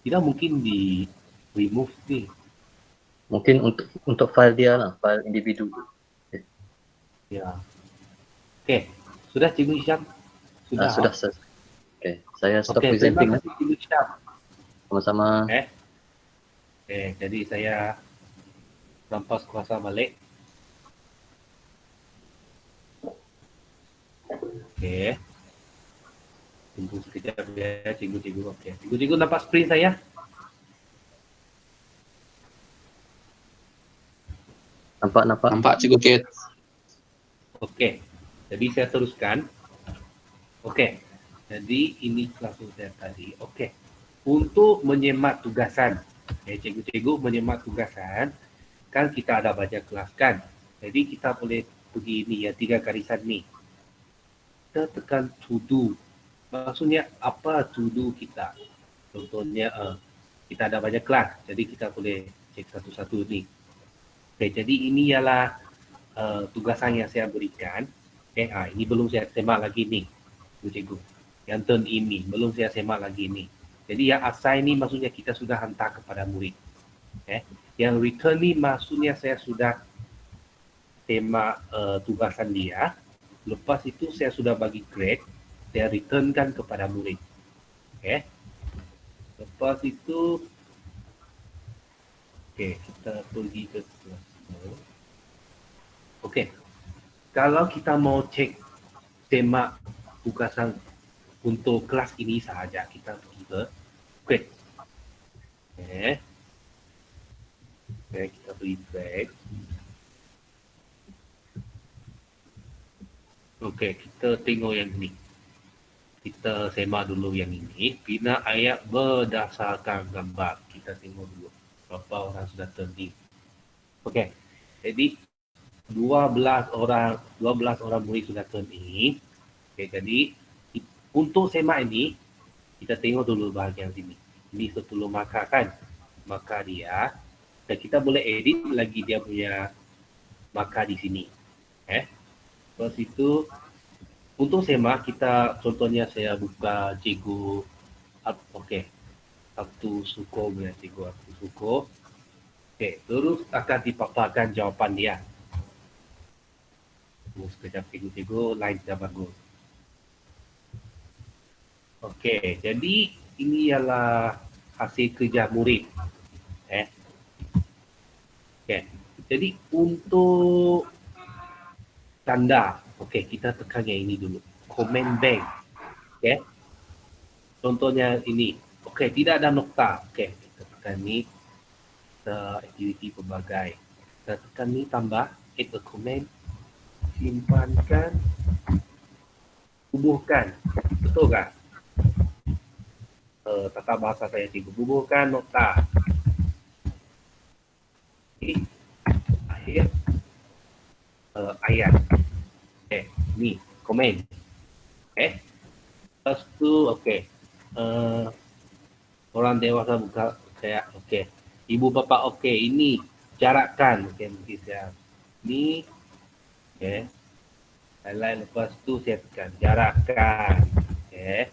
tidak mungkin di remove ni. Mungkin untuk file dia lah, file individu. Ya. Okay. Sudah cikgu Isyam? Sudah. Sudah selesai. Okay. Saya stop Okay, presenting. terima kasih cikgu Isyam. Sama-sama. Okay, jadi saya rampas kuasa balik. Okay. Tunggu sekejap ya cikgu-cikgu. Okay. Cikgu-cikgu nampak screen saya? Nampak. Nampak Cikgu Kit. Okey. Jadi saya teruskan. Okey. Jadi ini kelas saya tadi. Okey. Untuk menyemat tugasan. Cikgu-cikgu menyemat tugasan. Kan kita ada banyak kelas kan. Jadi kita boleh pergi ni ya 3 garisan ni. Kita tekan to do. Maksudnya apa to do kita? Contohnya kita ada banyak kelas. Jadi kita boleh cek satu-satu ni. Okay, jadi ini ialah tugasan yang saya berikan. Okay, ini belum saya semak lagi ni, cikgu. Yang turn ini belum saya semak lagi ni. Jadi yang assign ni maksudnya kita sudah hantar kepada murid. Okay. Yang return ni maksudnya saya sudah semak tugasan dia. Lepas itu saya sudah bagi grade, saya returnkan kepada murid. Okay. Lepas itu, okay, kita pergi ke kelas. Okey. Kalau kita mau cek semak tugasan untuk kelas ini sahaja, kita pergi ke grade. Okay, kita pergi grade. Okey, kita tengok yang ini. Kita semak dulu yang ini. Bina ayat berdasarkan gambar. Kita tengok dulu berapa orang sudah turn in. Okey. Jadi 12 orang murid sudah turn in. Okay, jadi untuk semak ini kita tengok dulu bahagian sini. Ini 10 markah kan? Markah dia. Dan kita boleh edit lagi dia punya markah di sini. Lepas itu untuk semak kita contohnya saya buka cikgu Abdul Suko punya cikgu Abdul Suko. Okey, terus akan dipaparkan jawapan dia. Sekejap cikgu-cikgu, line dah bagus. Okey, jadi ini ialah hasil kerja murid. Okey, jadi untuk tanda, okey, kita tekan yang ini dulu. Comment bank. Okey. Contohnya ini. Okey, tidak ada nokta. Okey, kita tekan ni. Aktiviti pelbagai. Kita tekan ni tambah add a comment. Simpankan, bubuhkan. Betul tak? Tata bahasa saya cikgu. Bubuhkan nota. Okay. Akhir ayat. Okay. Ni komen. Okay. Lepas tu okay. Orang dewasa buka saya okay. Ibu bapa okay. Ini jarakkan. Okay. Mungkin saya ni. Okay. Highlight lepas tu saya tekan jarakkan. Okay.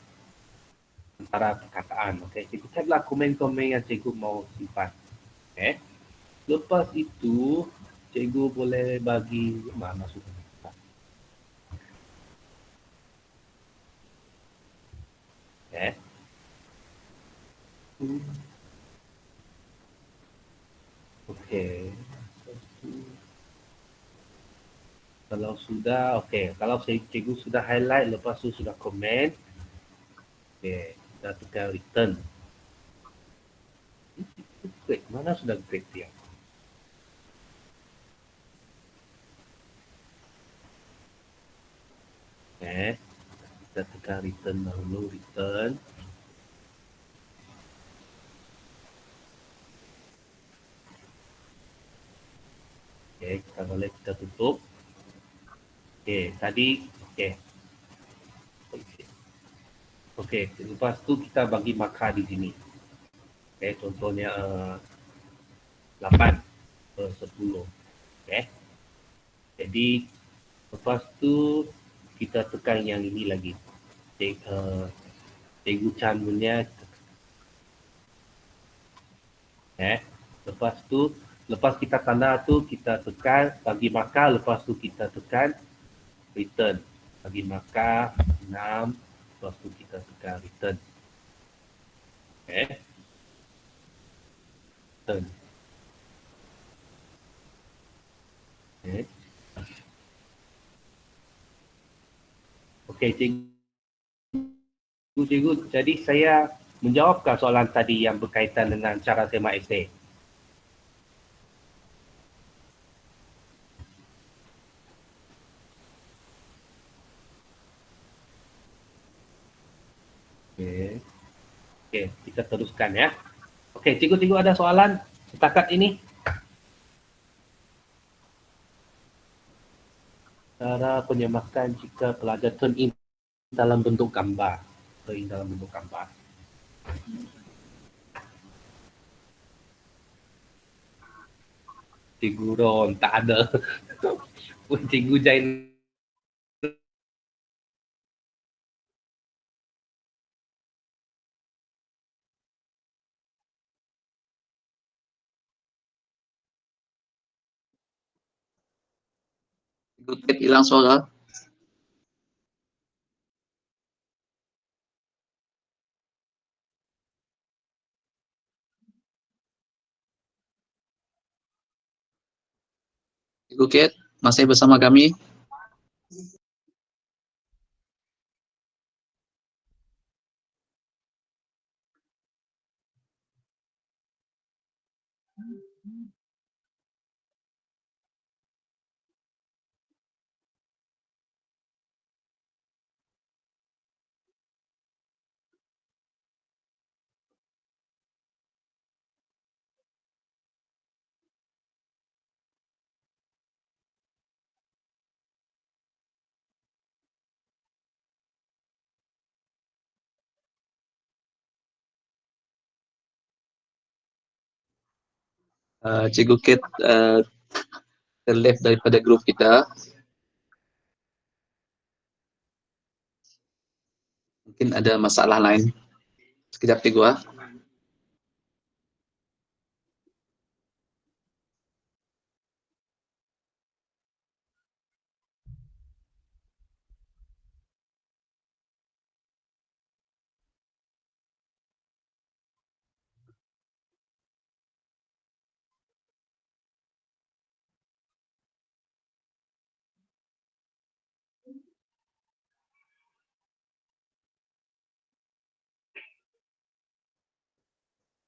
Antara perkataan. Okay. Cikgu carilah komen-komen yang cikgu mau simpan. Okay. Lepas itu cikgu boleh bagi mana masuk. Okay. Okay. Kalau sudah, okey. Kalau cikgu sudah highlight, lepas tu sudah komen. Okey, kita tekan return. Great, mana sudah great dia? Kita tekan return dahulu, return. Okey, kita boleh kita tutup. Okey, tadi okey. Okey, lepas tu kita bagi markah di sini. Okey, contohnya 8 per 10. Okey. Jadi lepas tu kita tekan yang ini lagi. Cikgu Chan punya. Lepas tu, lepas kita tanda tu kita tekan bagi markah, lepas tu kita tekan return. Bagi markah 6, lepas tu kita tekan return. Return. Okey, cikgu, jadi saya menjawabkan soalan tadi yang berkaitan dengan cara semak esei. Okey, kita teruskan ya. Okey, cikgu ada soalan setakat ini? Cara penyemakan jika pelajar turn in dalam bentuk gambar. Turn in dalam bentuk gambar. Cikgu Ron, tak ada. Cikgu Jain. Cikgu hilang suara. Cikgu Kate, masih bersama kami? Cikgu Kate terleft daripada grup kita. Mungkin ada masalah lain. Sekejap cikgu.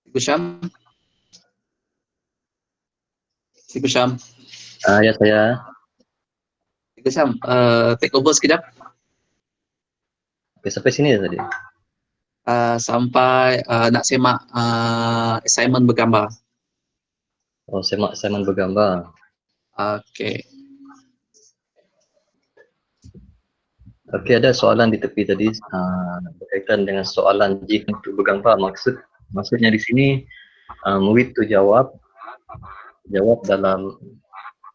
Cikgu Syam. Cikgu Syam. Ya saya. Cikgu Syam, take over sekejap. Oke, sampai sini ya tadi. Sampai nak semak assignment bergambar. Oh, semak assignment bergambar. Okey. Okey, ada soalan di tepi tadi berkaitan dengan soalan jika untuk bergambar. Maksudnya di sini murid tu jawab dalam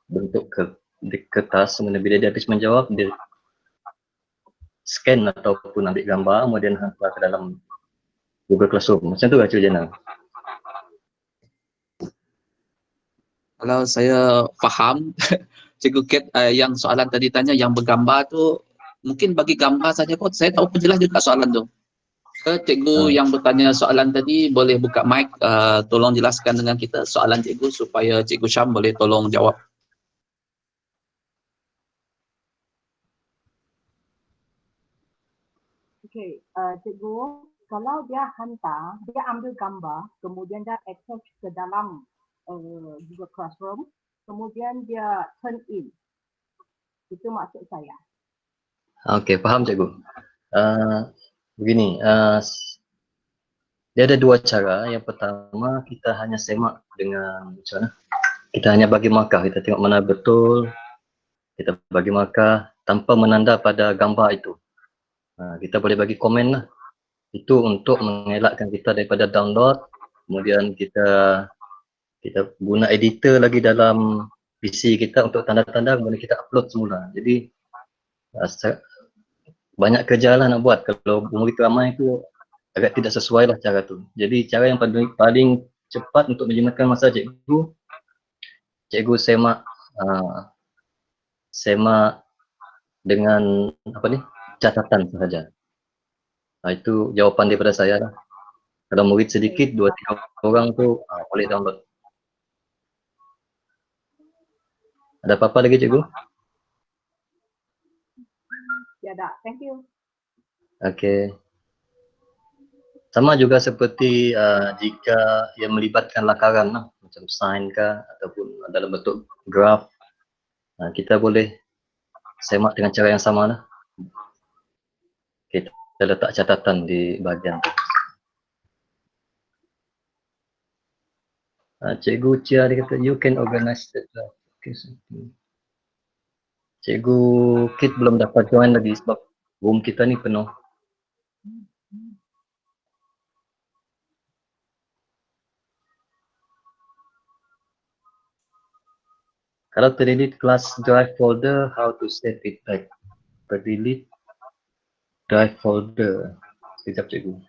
bentuk di kertas, kemudian bila dia habis menjawab, dia scan ataupun ambil gambar, kemudian hantar ke dalam Google Classroom. Macam tu lah Cikgu Jana? Kalau saya faham, Cikgu Kate yang soalan tadi tanya yang bergambar tu, mungkin bagi gambar saja kot, saya tahu penjelas juga soalan tu. Cikgu yang bertanya soalan tadi boleh buka mic, tolong jelaskan dengan kita soalan cikgu supaya Cikgu Syam boleh tolong jawab. Okey, cikgu, kalau dia hantar, dia ambil gambar, kemudian dia attach ke dalam Google Classroom, kemudian dia turn in. Itu maksud saya. Okey, faham cikgu. Begini, dia ada dua cara. Yang pertama, kita hanya semak dengan macam mana? Kita hanya bagi markah, kita tengok mana betul, kita bagi markah tanpa menanda pada gambar itu. Kita boleh bagi komen lah. Itu untuk mengelakkan kita daripada download, kemudian kita guna editor lagi dalam PC kita untuk tanda-tanda, kemudian kita upload semula. Jadi banyak kerja lah nak buat. Kalau murid ramai itu agak tidak sesuai lah cara tu. Jadi cara yang paling cepat untuk menjimatkan masa cikgu semak dengan catatan sahaja. Itu jawapan daripada saya lah. Kalau murid sedikit, 2-3 orang tu boleh download. Ada apa-apa lagi cikgu? Tiada. Thank you. Okey. Sama juga seperti jika yang melibatkan lakaran lah, macam sign ke ataupun dalam bentuk graf, kita boleh semak dengan cara yang sama lah. Kita letak catatan di bahagian tu. Cikgu Chia dia kata you can organize that. Okay, Cikgu Kit belum dapat join lagi sebab room kita ni penuh. Kalau terdelete class drive folder, how to save it back? Terdelete drive folder. Sekejap cikgu.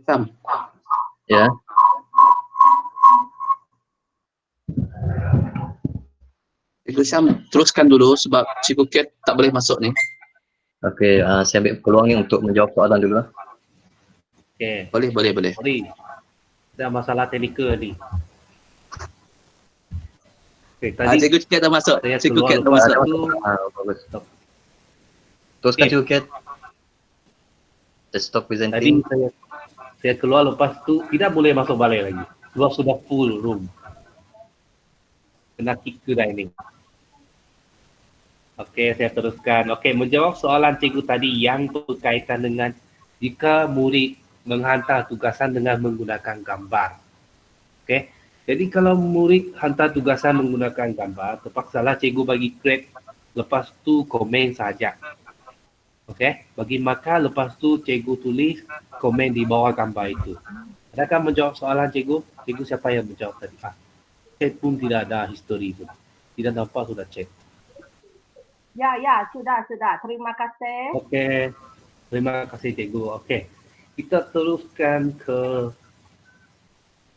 Sam. Ya. Cikgu Sam, teruskan dulu sebab Cikgu Kat tak boleh masuk ni. Okey, saya ambil peluang ni untuk menjawab soalan dulu lah. Okey. Boleh. Sorry. Ada masalah teknikal ni. Okey, tadi Cikgu Kat dah masuk. saya Cikgu keluar Kat dah lepas masuk. tu. Bagus. Teruskan cikgu Kat. Stop Tadi presenting. saya keluar lepas tu tidak boleh masuk balik lagi. Sebab sudah full room. Kena kick kedai ni. Okey, saya teruskan. Okey, menjawab soalan cikgu tadi yang berkaitan dengan jika murid menghantar tugasan dengan menggunakan gambar. Okey, jadi kalau murid hantar tugasan menggunakan gambar, terpaksalah cikgu bagi grade, lepas tu komen saja. Okey, bagi markah, lepas tu cikgu tulis komen di bawah gambar itu. Adakah menjawab soalan cikgu? Cikgu siapa yang menjawab tadi? Chat pun tidak ada history tu. Tidak nampak sudah chat. Ya, sudah. Terima kasih. Okey. Terima kasih cikgu. Okey. Kita teruskan ke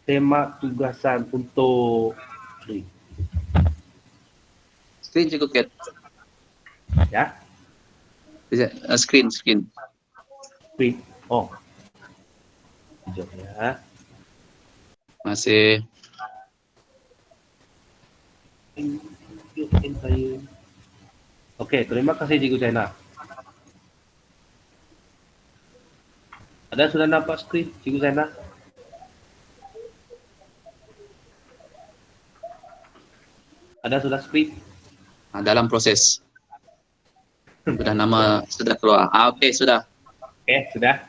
tema tugasan untuk Screen Cikgu Kat. ya. Screen. Print. Oh. Sekejap ya. Masih. Okey, terima kasih Cikgu China. Ada sudah nampak skrin Cikgu China? Ada sudah skrin? Dalam proses. Sudah keluar. Okey, sudah. Okey, sudah.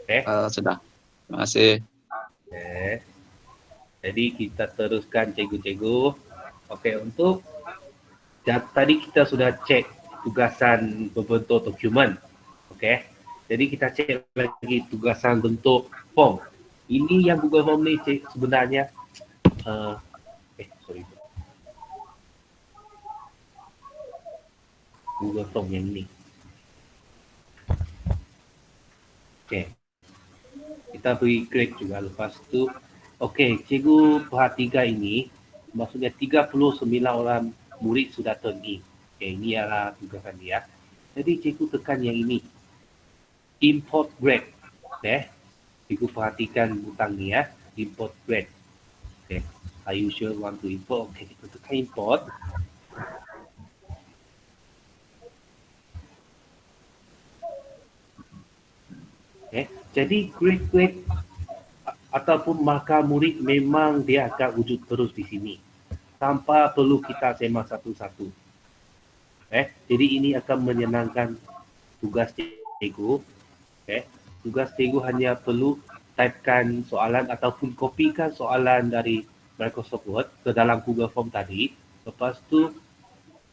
Okey. Sudah. Terima kasih. Okey. Jadi kita teruskan cikgu-cikgu. Okey, untuk tadi kita sudah cek tugasan berbentuk dokumen. Okey. Jadi kita cek lagi tugasan bentuk form. Ini yang Google Form ni cek sebenarnya Google Form yang ini. Okey. Kita beri grade juga lepas tu. Okey, cikgu perhatikan ini. Maksudnya 39 orang murid sudah turn in. Okey, ini adalah tugasan dia. Jadi cikgu tekan yang ini. Import grade. Cikgu perhatikan butang ni ya. Import grade. Okay. Are you sure want to import? Okay, kita tekan import. Okay. Jadi grade ataupun markah murid memang dia akan wujud terus di sini. Tanpa perlu kita semak satu-satu. Jadi ini akan menyenangkan tugas cikgu. Tugas cikgu hanya perlu typekan soalan ataupun kopikan soalan dari Microsoft Word ke dalam Google Form tadi. Lepas tu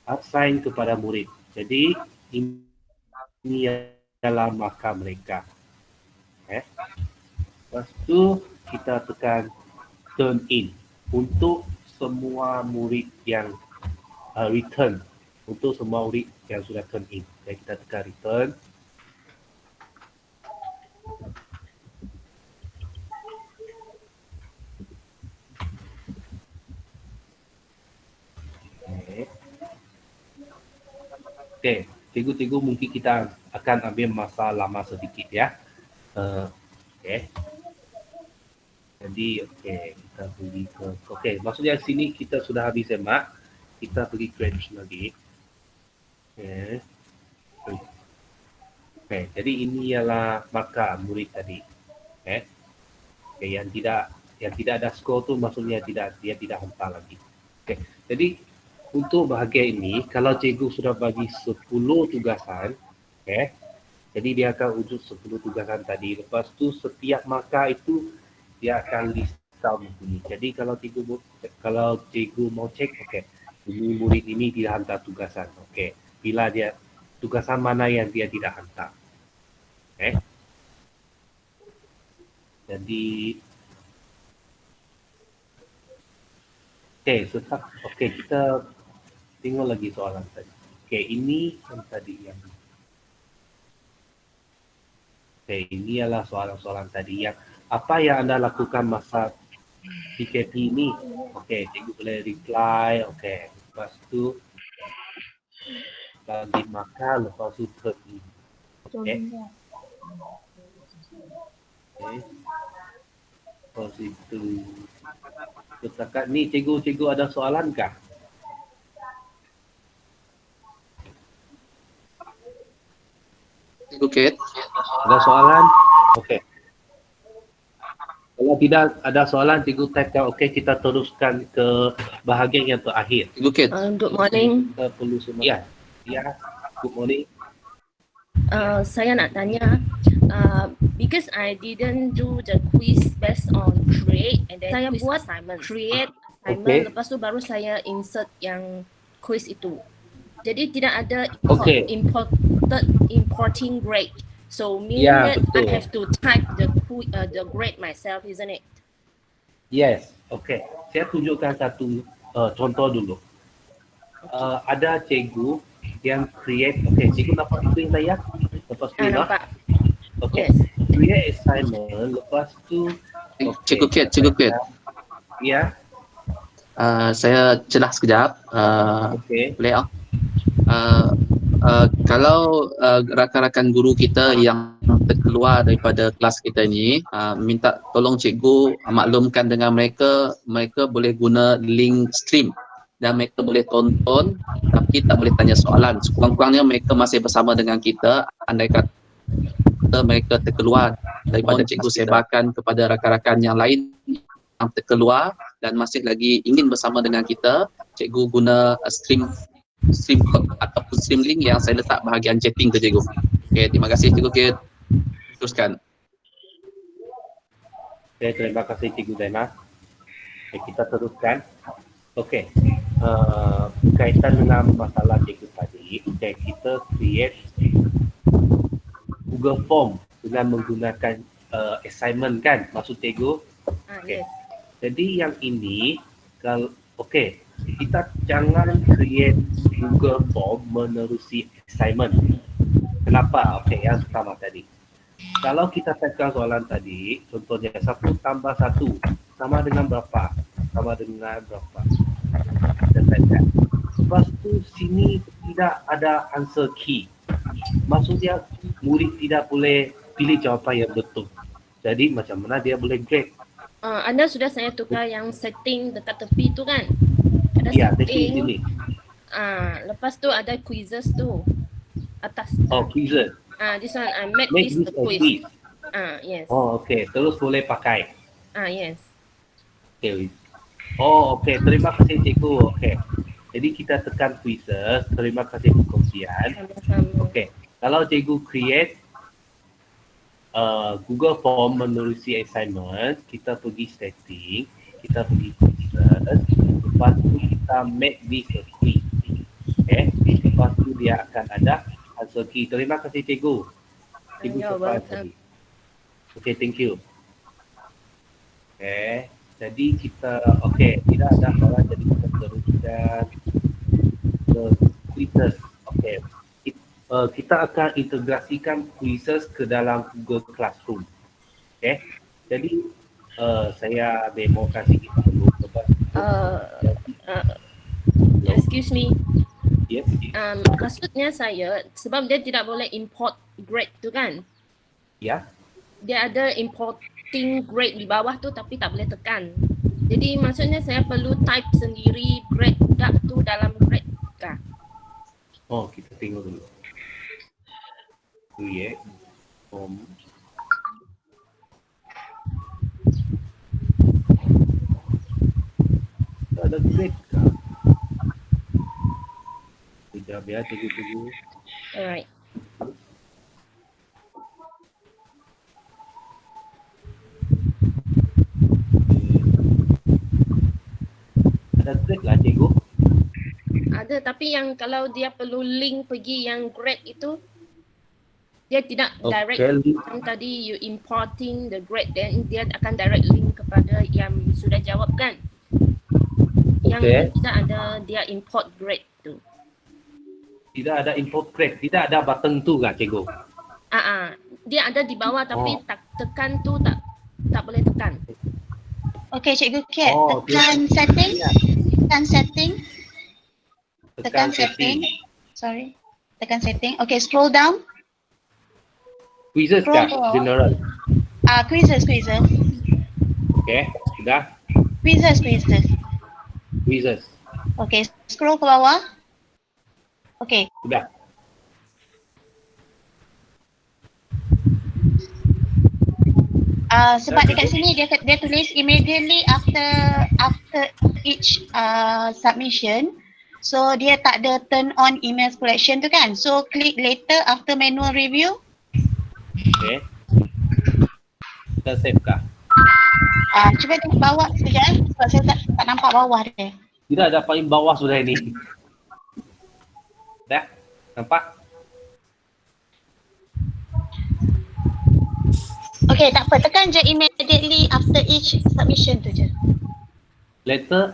assign kepada murid. Jadi ini adalah markah mereka. Lepas tu kita tekan turn in untuk semua murid yang return. Untuk semua murid yang sudah turn in. Jadi kita tekan return. Okey, cikgu-cikgu mungkin kita akan ambil masa lama sedikit ya. Okey. Jadi kita pergi ke maksudnya sini kita sudah habis semak. Kita pergi grade lagi. Okey, jadi ini ialah markah murid tadi. Yang tidak ada skor tu maksudnya dia tidak hantar lagi. Okey. Jadi untuk bahagian ini, kalau cikgu sudah bagi 10 tugasan, jadi dia akan wujud 10 tugasan tadi. Lepas tu setiap markah itu dia akan list down begini. Jadi kalau cikgu mau cek, ini murid ini tidak hantar tugasan. Bila dia tugasan mana yang dia tidak hantar. Jadi kita tengok lagi soalan tadi. Ini yang tadi yang ini adalah soalan-soalan tadi yang apa yang anda lakukan masa PKP ini. Cikgu boleh reply. Lepas tu bagi makan, lepas tu turn in. Lepas itu setakat ni cikgu ada soalan kah? Cikgu Kate. Ada soalan? Kalau tidak ada soalan, cikgu typekan kita teruskan ke bahagian yang terakhir. Cikgu Kate. Good morning. Kita perlu semua. Ya, good morning. Saya nak tanya, because I didn't do the quiz based on create and then saya buat create assignment, lepas tu baru saya insert yang quiz itu. Jadi tidak ada importing grade. So meaning that I have to type the grade myself, isn't it? Yes. Saya tunjukkan satu contoh dulu. Ada cikgu yang create. Cikgu nampak screen saya? Lepas tu nampak. Yes. Create assignment. Lepas tu Cikgu Kate. Ya. Saya celah sekejap. Boleh kalau rakan-rakan guru kita yang terkeluar daripada kelas kita ini, minta tolong cikgu maklumkan dengan mereka boleh guna link stream dan mereka boleh tonton tapi tak boleh tanya soalan. Sekurang-kurangnya mereka masih bersama dengan kita. Andai kata mereka terkeluar daripada cikgu, sebarkan kepada rakan-rakan yang lain yang terkeluar dan masih lagi ingin bersama dengan kita. Cikgu guna stream code ataupun stream link yang saya letak bahagian chatting ke cikgu. Terima kasih cikgu Kate. Teruskan. Terima kasih Cikgu Zainal. Kita teruskan. Berkaitan dengan masalah cikgu tadi, kita create Google Form dengan menggunakan assignment kan, maksud cikgu. Yes. Jadi yang ini kalau kita jangan create Google Form menerusi assignment. Kenapa? Okey, yang pertama tadi. Kalau kita typekan soalan tadi, contohnya 1 tambah 1 sama dengan berapa? Sama dengan berapa? Kita typekan. Lepas tu sini tidak ada answer key. Maksudnya murid tidak boleh pilih jawapan yang betul. Jadi macam mana dia boleh grade? Anda sudah saya tukar yang setting dekat tepi tu kan? Ada Ya, tepi setting. sini. Lepas tu ada quizzes tu atas. Oh, quizzes. This one I make Make this this the a quiz. quiz. Yes. Oh, okey. Terus boleh pakai. Yes. Okey. Oh, okey. Terima kasih cikgu. Okey. Jadi kita tekan quizzes. Terima kasih perkongsian. Sama-sama. Okey. Kalau cikgu create Google Form menerusi assignment, kita pergi setting, kita pergi quizzes, lepas tu kita make this a quiz. Okay. Lepas tu dia akan ada answer key. Terima kasih cikgu. Cikgu You're sampai welcome. tadi. Okay, thank you. Okay. Jadi kita, okay, tidak ada soalan, jadi kita teruskan ke quizzes. Okay. Kita akan integrasikan quizzes ke dalam Google Classroom. Okay. Jadi saya demo kasih kita dulu. Excuse me. Yes. Maksudnya saya, sebab dia tidak boleh import grade tu kan? Ya. Dia ada importing grade di bawah tu tapi tak boleh tekan. Jadi maksudnya saya perlu type sendiri grade budak tu dalam grade kah? Oh, kita tengok dulu. Create form. Ada grade kah? Sekejap ya, tunggu. Alright. Ada grade lah cikgu. Ada tapi yang kalau dia perlu link pergi yang grade itu dia tidak direct. Yang tadi you importing the grade then dia akan direct link kepada yang sudah jawab kan? Yang Okay. tidak ada dia import grade tu. Tidak ada import grade, tidak ada button tu kah cikgu? Dia ada di bawah tapi tak tekan tu tak boleh tekan. Okey, Cikgu Kat, Oh, tekan setting. Tekan setting. Tekan Tekan setting. Sorry. Tekan setting. Okey, scroll down. Quizzes kah? Scroll bawah. General. Quizzes. Okay, sudah. Quizzes. Quizzes. Okey, scroll ke bawah. Okey. Sudah. Sebab dekat sini dia tulis immediately after each submission. So dia tak ada turn on email collection tu kan. So click later after manual review. Okay. Kita save kah? Cuba tengok bawah sekejap sebab saya tak nampak bawah dia. Tidak ada paling bawah sudah ini. Dah? Nampak? Okay, tak apa. Tekan je immediately after each submission tu je. Later,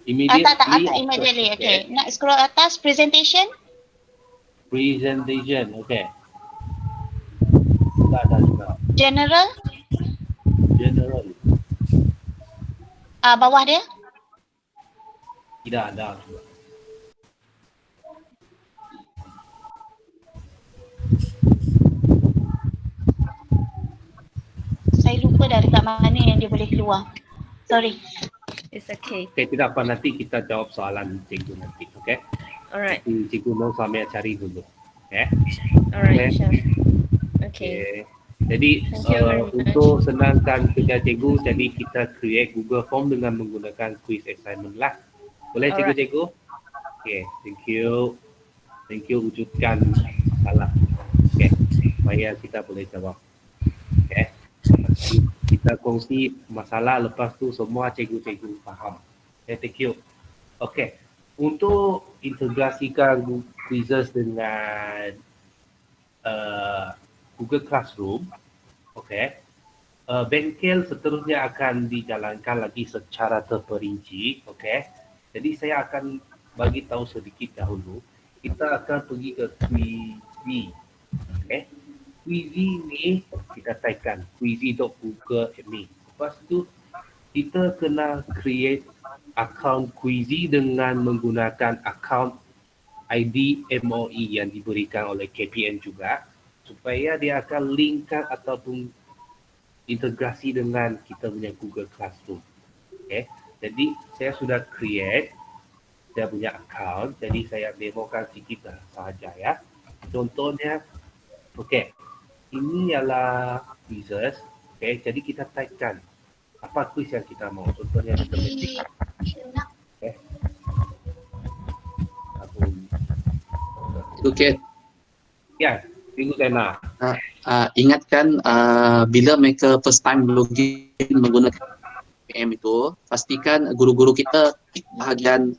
immediately. Tak, after immediately. Okay. Nak scroll atas, presentation. Presentation, okay. Tak ada juga. General. General. Bawah dia. Tidak ada juga. Saya lupa dah dekat mana yang dia boleh keluar. Sorry. It's okay. Okay, tidak apa. Nanti kita jawab soalan cikgu nanti, okay? Alright. Cikgu mau sambil cari dulu, okay? Alright, Okay. sure. Okay. Okay. Jadi Thank you very much. untuk senangkan kerja cikgu, jadi kita create Google Form dengan menggunakan quiz assignment lah. Boleh Alright. cikgu? Okay, thank you. Thank you wujudkan masalah. Okay, supaya kita boleh jawab. Okay. Kita kongsi masalah, lepas tu semua cikgu-cikgu faham. Okay, thank you. Okay, untuk integrasikan quizzes dengan Google Classroom, okay, bengkel seterusnya akan dijalankan lagi secara terperinci, okay. Jadi saya akan bagi tahu sedikit dahulu. Kita akan pergi ke Quizy. Okay. Quizy ni kita typekan quizy.google.me. Lepas tu kita kena create account Quizy dengan menggunakan account ID MOE yang diberikan oleh KPN juga, supaya dia akan linkkan ataupun integrasi dengan kita punya Google Classroom. Okay. Jadi saya sudah create saya punya account, jadi saya demokan sikit sahaja ya. Contohnya, okay, ini ialah quizzes. Okay, jadi kita typekan apa quiz yang kita mau. Contohnya matematik. Okay. Okay. Ya, Cikgu Zainal. Ingatkan bila mereka first time login menggunakan PM itu, pastikan guru-guru kita tik bahagian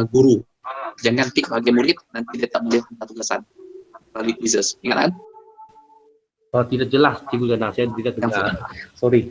guru. Jangan tik bahagian murid, nanti dia tak boleh hantar tugasan melalui quizzes. Ingat kan? Oh, tidak jelas Cikgu Zainal, saya tidak dengar. Sorry.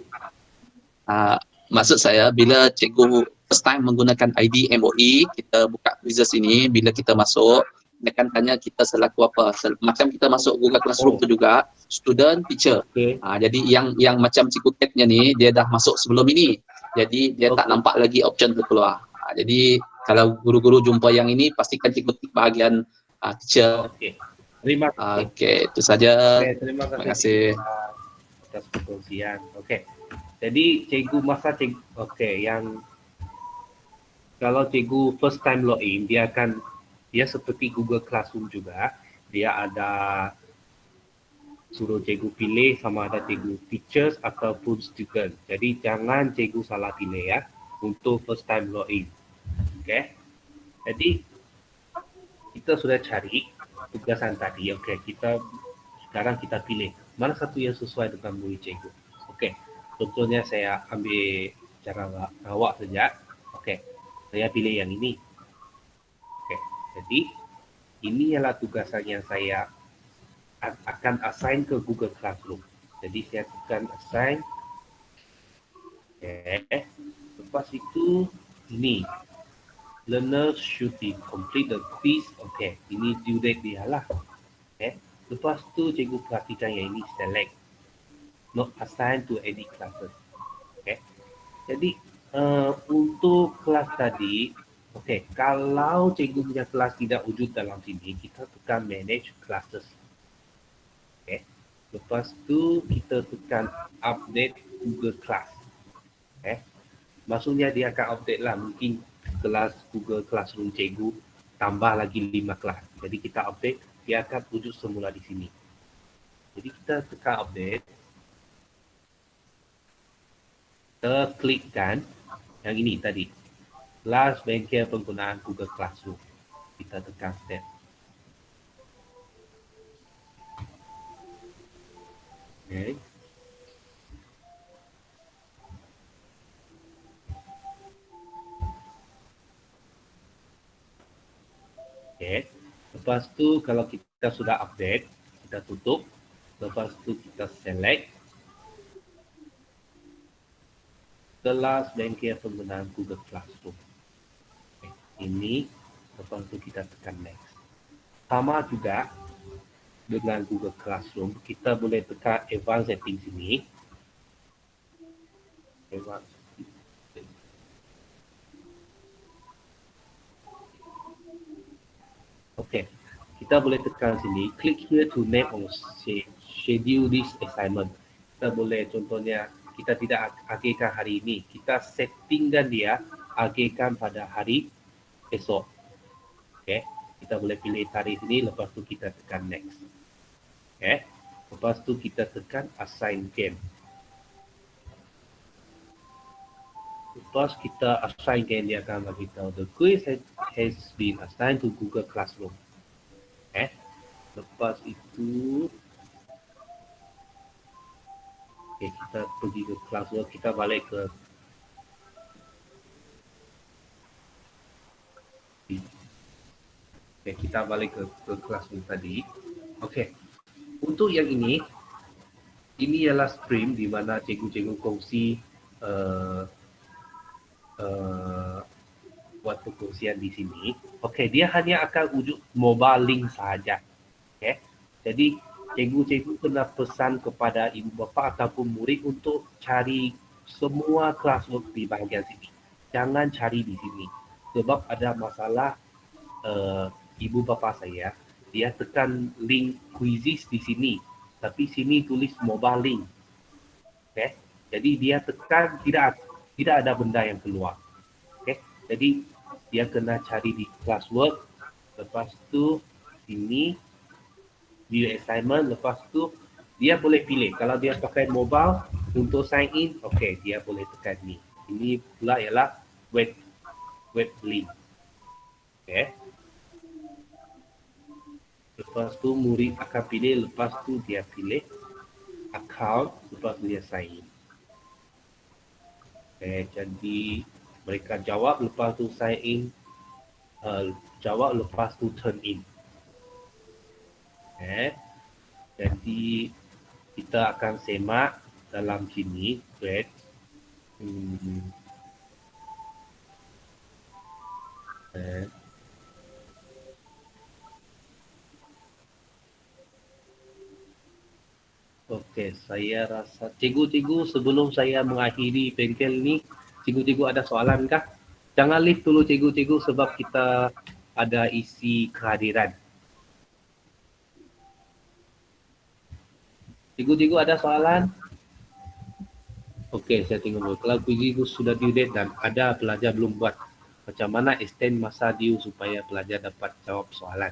Maksud saya, bila cikgu first time menggunakan ID MOE, kita buka quizzes ini, bila kita masuk, dia akan tanya kita selaku apa. Macam kita masuk Google Classroom tu juga, student, teacher. Okay. Jadi yang macam cikgu Kate-nya ni, dia dah masuk sebelum ini. Jadi dia tak nampak lagi option tu keluar. Jadi kalau guru-guru jumpa yang ini, pastikan cikgu tik bahagian teacher. Okay. Terima kasih. Okay, itu saja. Okay, terima kasih. Atas perkongsian. Okay. Jadi cikgu yang kalau cikgu first time login, dia seperti Google Classroom juga, dia ada suruh cikgu pilih sama ada cikgu teachers ataupun student. Jadi jangan cikgu salah pilih ya untuk first time login. Okay. Jadi kita sudah cari tugasan tadi. Okay, sekarang kita pilih mana satu yang sesuai dengan murid cikgu. Okay. Contohnya saya ambil cara awak saja. Okey, saya pilih yang ini. Okey, jadi ini ialah tugasan yang saya akan assign ke Google Classroom. Jadi saya tekan assign. Okey, lepas itu ini learners should be complete the quiz. Okey, ini due date dia lah. Okey, lepas tu cikgu perhatikan yang ini select. Not assigned to any classes. Okay. Jadi untuk kelas tadi, okay, kalau cikgu punya kelas tidak wujud dalam sini, kita tekan manage classes. Okay. Lepas tu kita tekan update Google Class. Okay. Maksudnya dia akan update lah, mungkin kelas Google Classroom cikgu tambah lagi 5 kelas. Jadi kita update, dia akan wujud semula di sini. Jadi kita tekan update. Kita klikkan yang ini tadi, kelas bengkel penggunaan Google Classroom. Kita tekan step. Okay. Okay. Lepas tu kalau kita sudah update, kita tutup. Lepas tu kita select kelas bengkel penggunaan Google Classroom. Okay. Ini, lepas tu kita tekan next. Sama juga dengan Google Classroom, kita boleh tekan advanced settings ini. Okay, kita boleh tekan sini, click here to name or schedule this assignment. Kita boleh contohnya, kita tidak agihkan hari ini, kita settingkan dia agihkan pada hari esok. Okay, kita boleh pilih tarikh sini, lepas tu kita tekan next. Okay, lepas tu kita tekan assign game. Lepas kita assign game, dia akan beritahu the quiz has been assigned to Google Classroom. Okay, lepas itu okay, kita pergi ke Classroom, kita balik ke okay, kita balik ke Classroom tadi. Okay, untuk yang ini ialah stream di mana cikgu-cikgu kongsi buat perkongsian di sini. Okey, dia hanya akan wujud mobile link sahaja. Okey. Jadi cikgu-cikgu kena pesan kepada ibu bapa ataupun murid untuk cari semua classwork di bahagian sini. Jangan cari di sini. Sebab ada masalah ibu bapa saya, dia tekan link quizzes di sini. Tapi sini tulis mobile link. Okay? Jadi dia tekan tidak ada benda yang keluar. Okay? Jadi dia kena cari di classwork. Lepas tu sini view assignment. Lepas tu dia boleh pilih. Kalau dia pakai mobile untuk sign in, okay, dia boleh tekan ni. Ini pula ialah web link. Okay. Lepas tu murid akan pilih, lepas tu dia pilih account, lepas tu dia sign in. Okay, jadi mereka jawab, lepas tu sign in, jawab, lepas tu turn in. Okay. Jadi kita akan semak dalam sini thread. Okey, saya rasa cikgu-cikgu sebelum saya mengakhiri bengkel ni, cikgu-cikgu ada soalan kah? Jangan leave dulu cikgu-cikgu sebab kita ada isi kehadiran. Cikgu-cikgu ada soalan? Okey, saya tengok dulu. Kalau cikgu sudah due date dan ada pelajar belum buat, macam mana extend masa due supaya pelajar dapat jawab soalan?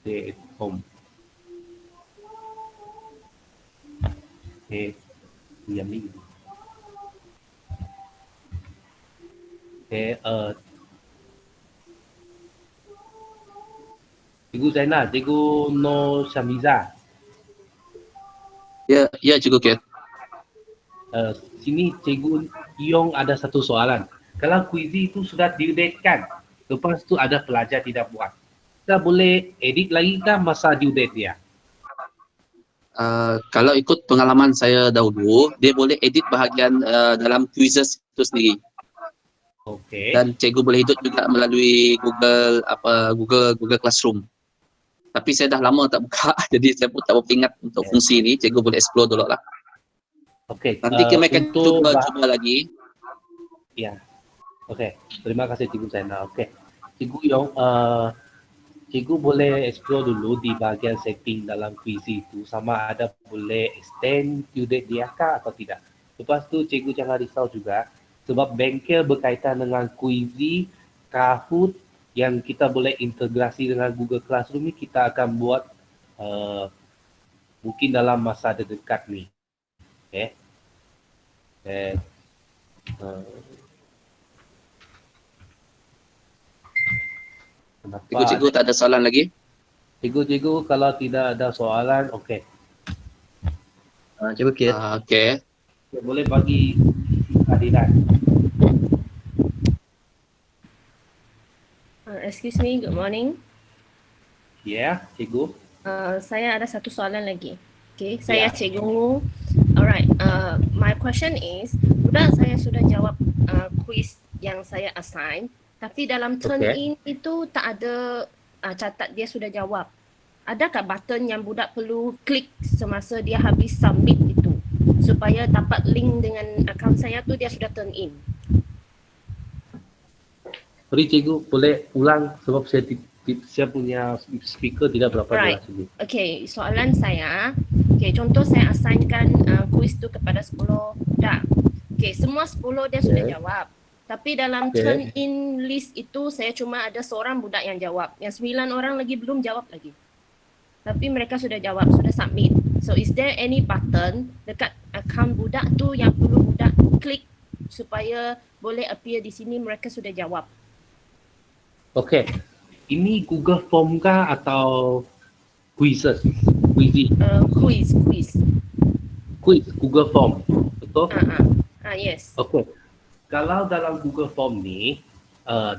Stay at home. Okay, diam ni. Okay, Cikgu Zainal, Cikgu Nur Syamiza. Ya, Cikgu Ket. Sini Cikgu Yong ada satu soalan. Kalau kuiz itu sudah due date kan, lepas tu ada pelajar tidak buat, kita boleh edit lagi kah masa due date dia? Kalau ikut pengalaman saya dahulu, dia boleh edit bahagian dalam quizzes itu sendiri. Okey. Dan cikgu boleh edit juga melalui Google Classroom. Tapi saya dah lama tak buka, jadi saya pun tak berapa ingat untuk fungsi ini. Cikgu boleh explore dulu lah. Okey. Nanti kita akan cuba lagi. Ya. Okey. Terima kasih Cikgu Zainal. Okey. Cikgu Yong, cikgu boleh explore dulu di bahagian setting dalam quiz itu sama ada boleh extend due date dia kah atau tidak. Lepas tu cikgu jangan risau juga sebab bengkel berkaitan dengan quiz, Kahoot yang kita boleh integrasi dengan Google Classroom ni kita akan buat mungkin dalam masa dekat ni. Okay. Cikgu tak ada soalan lagi? Cikgu kalau tidak ada soalan, okey. Cikgu Kit. Okey. Boleh bagi kehadiran. Excuse me, good morning. Ya, cikgu. Saya ada satu soalan lagi. Okay, saya Cikgu. Alright, my question is, sudah saya sudah jawab quiz yang saya assign, tapi dalam turn in itu tak ada catat dia sudah jawab. Adakah button yang budak perlu klik semasa dia habis submit itu supaya dapat link dengan akaun saya tu dia sudah turn in? Sorry cikgu, boleh ulang sebab saya punya speaker tidak berapa jelas ini. Okay, soalan saya, contoh saya assignkan quiz tu kepada 10 budak. Okay, semua 10 dia sudah jawab. Tapi dalam turn in list itu saya cuma ada seorang budak yang jawab. Yang 9 orang lagi belum jawab lagi. Tapi mereka sudah jawab, sudah submit. So is there any button dekat akaun budak tu yang perlu budak klik supaya boleh appear di sini mereka sudah jawab? Okey. Ini Google Form kah atau quizzes? Quiz. Quiz, Google Form. Betul? Yes. Okey. Kalau dalam Google Form ni,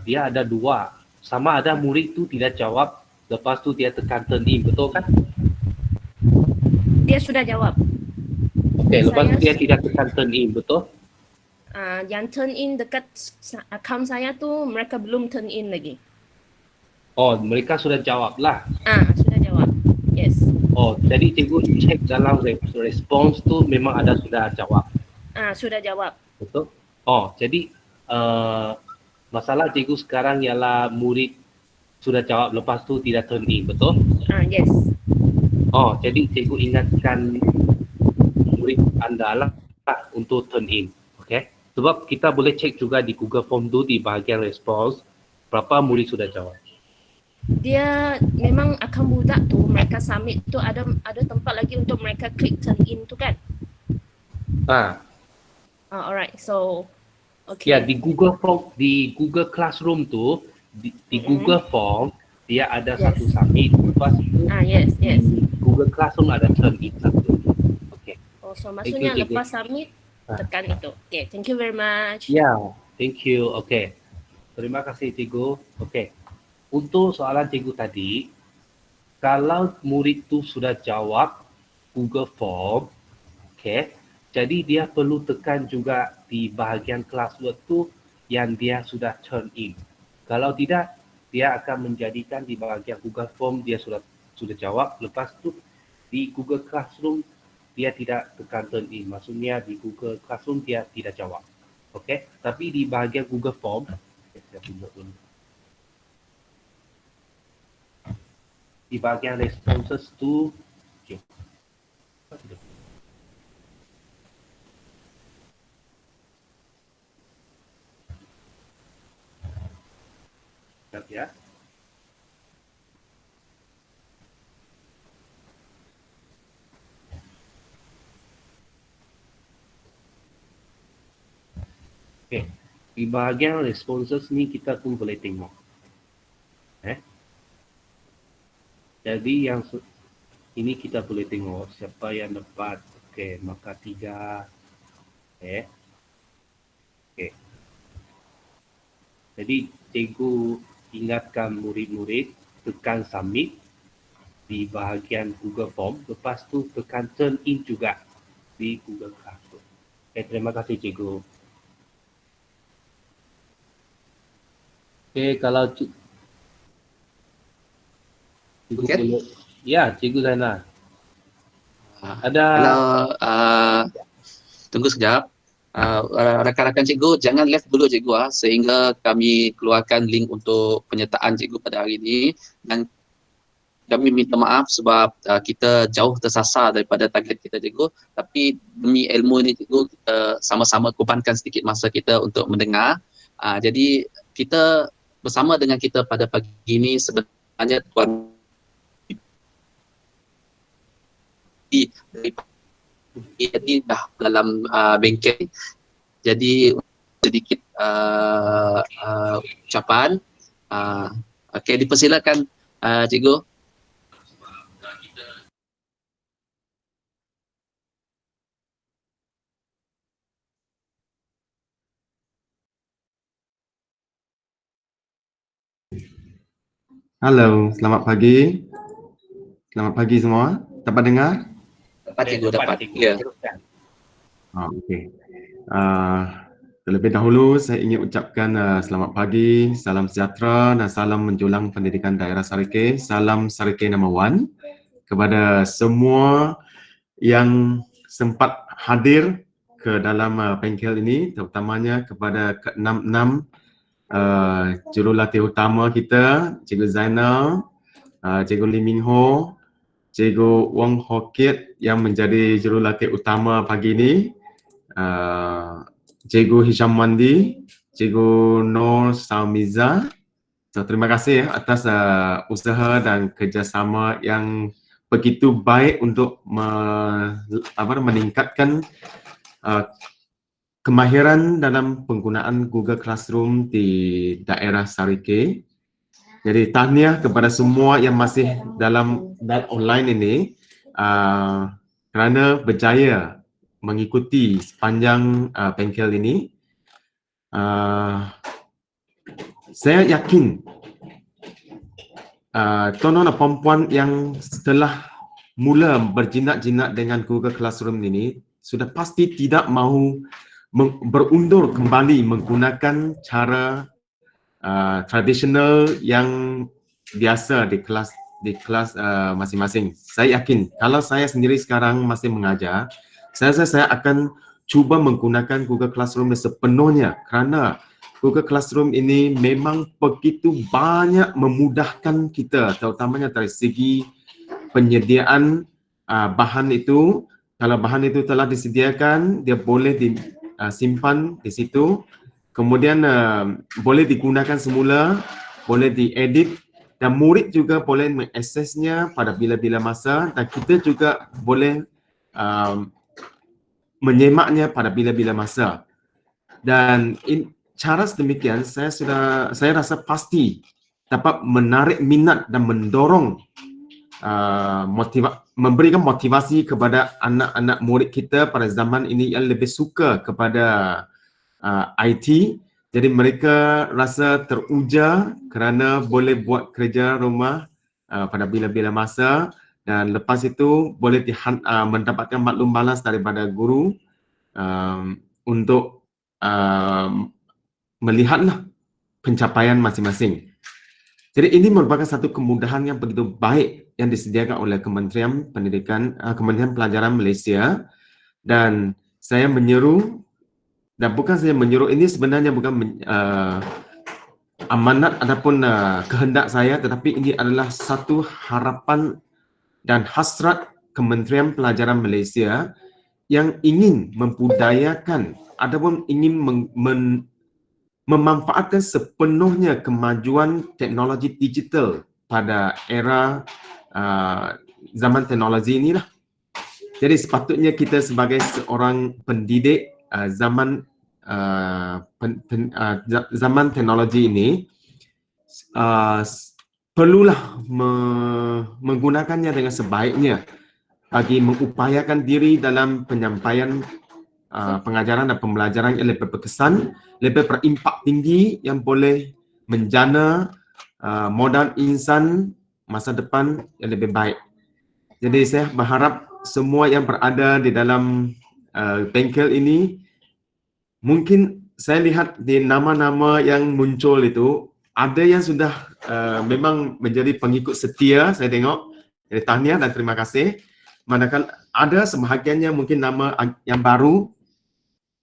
dia ada dua. Sama ada murid tu tidak jawab, lepas tu dia tekan turn in, betul kan? Dia sudah jawab. Okey, lepas tu dia tidak tekan turn in, betul? yang turn in dekat account saya tu mereka belum turn in lagi. Oh, mereka sudah jawab lah. Sudah jawab. Yes. Oh, jadi cikgu cek dalam respons tu memang ada sudah jawab. Sudah jawab. Betul? Oh, jadi masalah cikgu sekarang ialah murid sudah jawab lepas tu tidak turn in, betul? Yes. Oh, jadi cikgu ingatkan murid anda lah untuk turn in. Okay? Sebab kita boleh cek juga di Google Form tu di bahagian respons berapa murid sudah jawab. Dia memang akan budak tu mereka submit tu ada tempat lagi untuk mereka klik turn in tu kan? Alright, so okay. Ya, di Google Form, di Google Classroom tu di Google Form dia ada satu submit, lepas tu yes. di Google Classroom ada turn in satu. Okay. Oh, so maksudnya lepas submit tekan itu. Okay, thank you very much. Thank you. Okay. Terima kasih cikgu. Okay. Untuk soalan cikgu tadi, kalau murid tu sudah jawab Google Form, okay, jadi dia perlu tekan juga di bahagian classwork tu yang dia sudah turn in. Kalau tidak, dia akan menjadikan di bahagian Google Form dia sudah jawab, lepas tu di Google Classroom dia tidak tekan turn in. Maksudnya di Google Classroom dia tidak jawab. Okay, tapi di bahagian Google Form, saya tunjuk dulu. Di bahagian responses tu, ya. Okay. Di bahagian responses ni kita pun boleh tengok. Jadi yang ini kita boleh tengok siapa yang dapat. Okey, maka 3. Okey. Jadi cikgu ingatkan murid-murid tekan submit di bahagian Google Form, lepas tu tekan turn in juga di Google Classroom. Okey, terima kasih cikgu. Okey, kalau cikgu boleh. Ya, cikgu Zainal. Ada. Kalau tunggu sekejap. Rakan-rakan cikgu jangan left dulu cikgu sehingga kami keluarkan link untuk penyertaan cikgu pada hari ini, dan kami minta maaf sebab kita jauh tersasar daripada target kita cikgu, tapi demi ilmu ini cikgu kita sama-sama korbankan sedikit masa kita untuk mendengar. Jadi kita bersama dengan kita pada pagi ini sebenarnya Tuan ini dah dalam bengkel, jadi sedikit ucapan. Okey, dipersilakan cikgu. Halo, selamat pagi. Selamat pagi semua. Dapat dengar? Dapat cikgu, dapat. Ya. Okey. Terlebih dahulu saya ingin ucapkan selamat pagi, salam sejahtera dan salam menjulang pendidikan daerah Sarike. Salam Sarike No. 1 kepada semua yang sempat hadir ke dalam bengkel ini, terutamanya kepada ke-66 jurulatih utama kita, Cikgu Zainal, Cikgu Lee Min Ho, Cikgu Wong Ho Kiat yang menjadi jurulatih utama pagi ini, Cikgu Hisham Mandi, Cikgu Nur Saumiza. So, terima kasih atas usaha dan kerjasama yang begitu baik untuk meningkatkan kemahiran dalam penggunaan Google Classroom di daerah Sarike. Jadi tahniah kepada semua yang masih dalam online ini kerana berjaya mengikuti sepanjang bengkel ini. Saya yakin tuan-tuan dan puan-puan yang setelah mula berjinak-jinak dengan Google Classroom ini sudah pasti tidak mahu berundur kembali menggunakan cara tradisional yang biasa di kelas masing-masing. Saya yakin kalau saya sendiri sekarang masih mengajar, saya akan cuba menggunakan Google Classroom sepenuhnya, kerana Google Classroom ini memang begitu banyak memudahkan kita, terutamanya dari segi penyediaan bahan itu. Kalau bahan itu telah disediakan, dia boleh disimpan di situ, kemudian boleh digunakan semula, boleh diedit, dan murid juga boleh mengaksesnya pada bila-bila masa, dan kita juga boleh menyemaknya pada bila-bila masa. Dan cara sedemikian saya rasa pasti dapat menarik minat dan mendorong memberikan motivasi kepada anak-anak murid kita pada zaman ini yang lebih suka kepada IT. Jadi mereka rasa teruja kerana boleh buat kerja rumah pada bila-bila masa, dan lepas itu boleh mendapatkan maklum balas daripada guru untuk melihatlah pencapaian masing-masing. Jadi ini merupakan satu kemudahan yang begitu baik yang disediakan oleh Kementerian Pendidikan, Kementerian Pelajaran Malaysia, dan saya menyeru, dan bukan saya menyeru, ini sebenarnya bukan amanat ataupun kehendak saya, tetapi ini adalah satu harapan dan hasrat Kementerian Pelajaran Malaysia yang ingin membudayakan ataupun ingin memanfaatkan sepenuhnya kemajuan teknologi digital pada era zaman teknologi inilah. Jadi sepatutnya kita sebagai seorang pendidik zaman teknologi ini perlulah menggunakannya dengan sebaiknya bagi mengupayakan diri dalam penyampaian pengajaran dan pembelajaran yang lebih berkesan, lebih berimpak tinggi, yang boleh menjana modal insan masa depan yang lebih baik. Jadi saya berharap semua yang berada di dalam bengkel ini, mungkin saya lihat di nama-nama yang muncul itu, ada yang sudah memang menjadi pengikut setia, saya tengok. Jadi tahniah dan terima kasih. Manakala ada sebahagiannya mungkin nama yang baru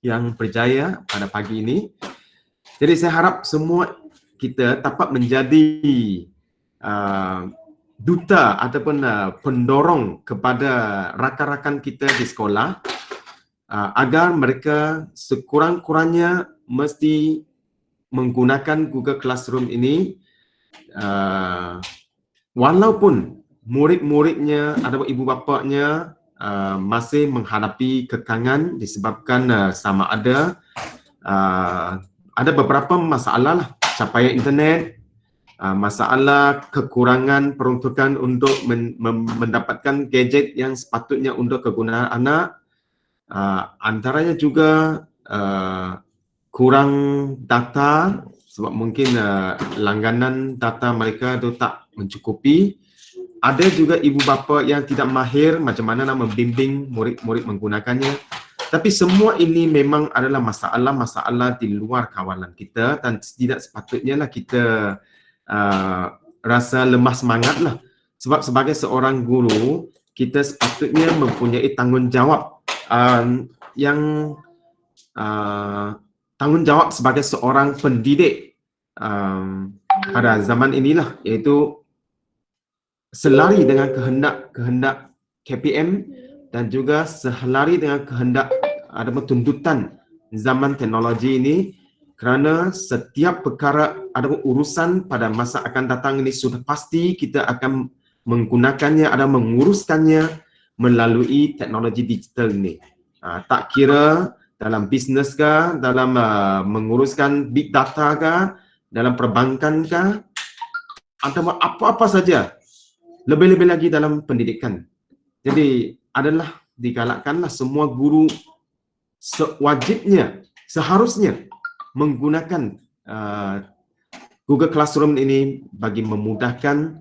yang berjaya pada pagi ini. Jadi saya harap semua kita dapat menjadi duta ataupun pendorong kepada rakan-rakan kita di sekolah agar mereka sekurang-kurangnya mesti menggunakan Google Classroom ini, walaupun murid-muridnya atau ibu bapanya masih menghadapi kekangan disebabkan sama ada beberapa masalah lah, capaian internet, masalah kekurangan peruntukan untuk mendapatkan gadget yang sepatutnya untuk kegunaan anak, antaranya juga kurang data sebab mungkin langganan data mereka itu tak mencukupi. Ada juga ibu bapa yang tidak mahir macam mana nak membimbing murid-murid menggunakannya. Tapi semua ini memang adalah masalah-masalah di luar kawalan kita, dan tidak sepatutnya lah kita rasa lemah semangat lah. Sebab sebagai seorang guru, kita sepatutnya mempunyai tanggungjawab tanggungjawab sebagai seorang pendidik pada zaman inilah, iaitu selari dengan kehendak KPM dan juga selari dengan kehendak tuntutan zaman teknologi ini, kerana setiap perkara atau urusan pada masa akan datang ini sudah pasti kita akan menggunakannya atau menguruskannya melalui teknologi digital ini. Tak kira dalam bisnes kah, dalam menguruskan big data kah, dalam perbankan kah, atau apa-apa saja. Lebih-lebih lagi dalam pendidikan. Jadi adalah digalakkanlah semua guru sewajibnya, seharusnya menggunakan Google Classroom ini bagi memudahkan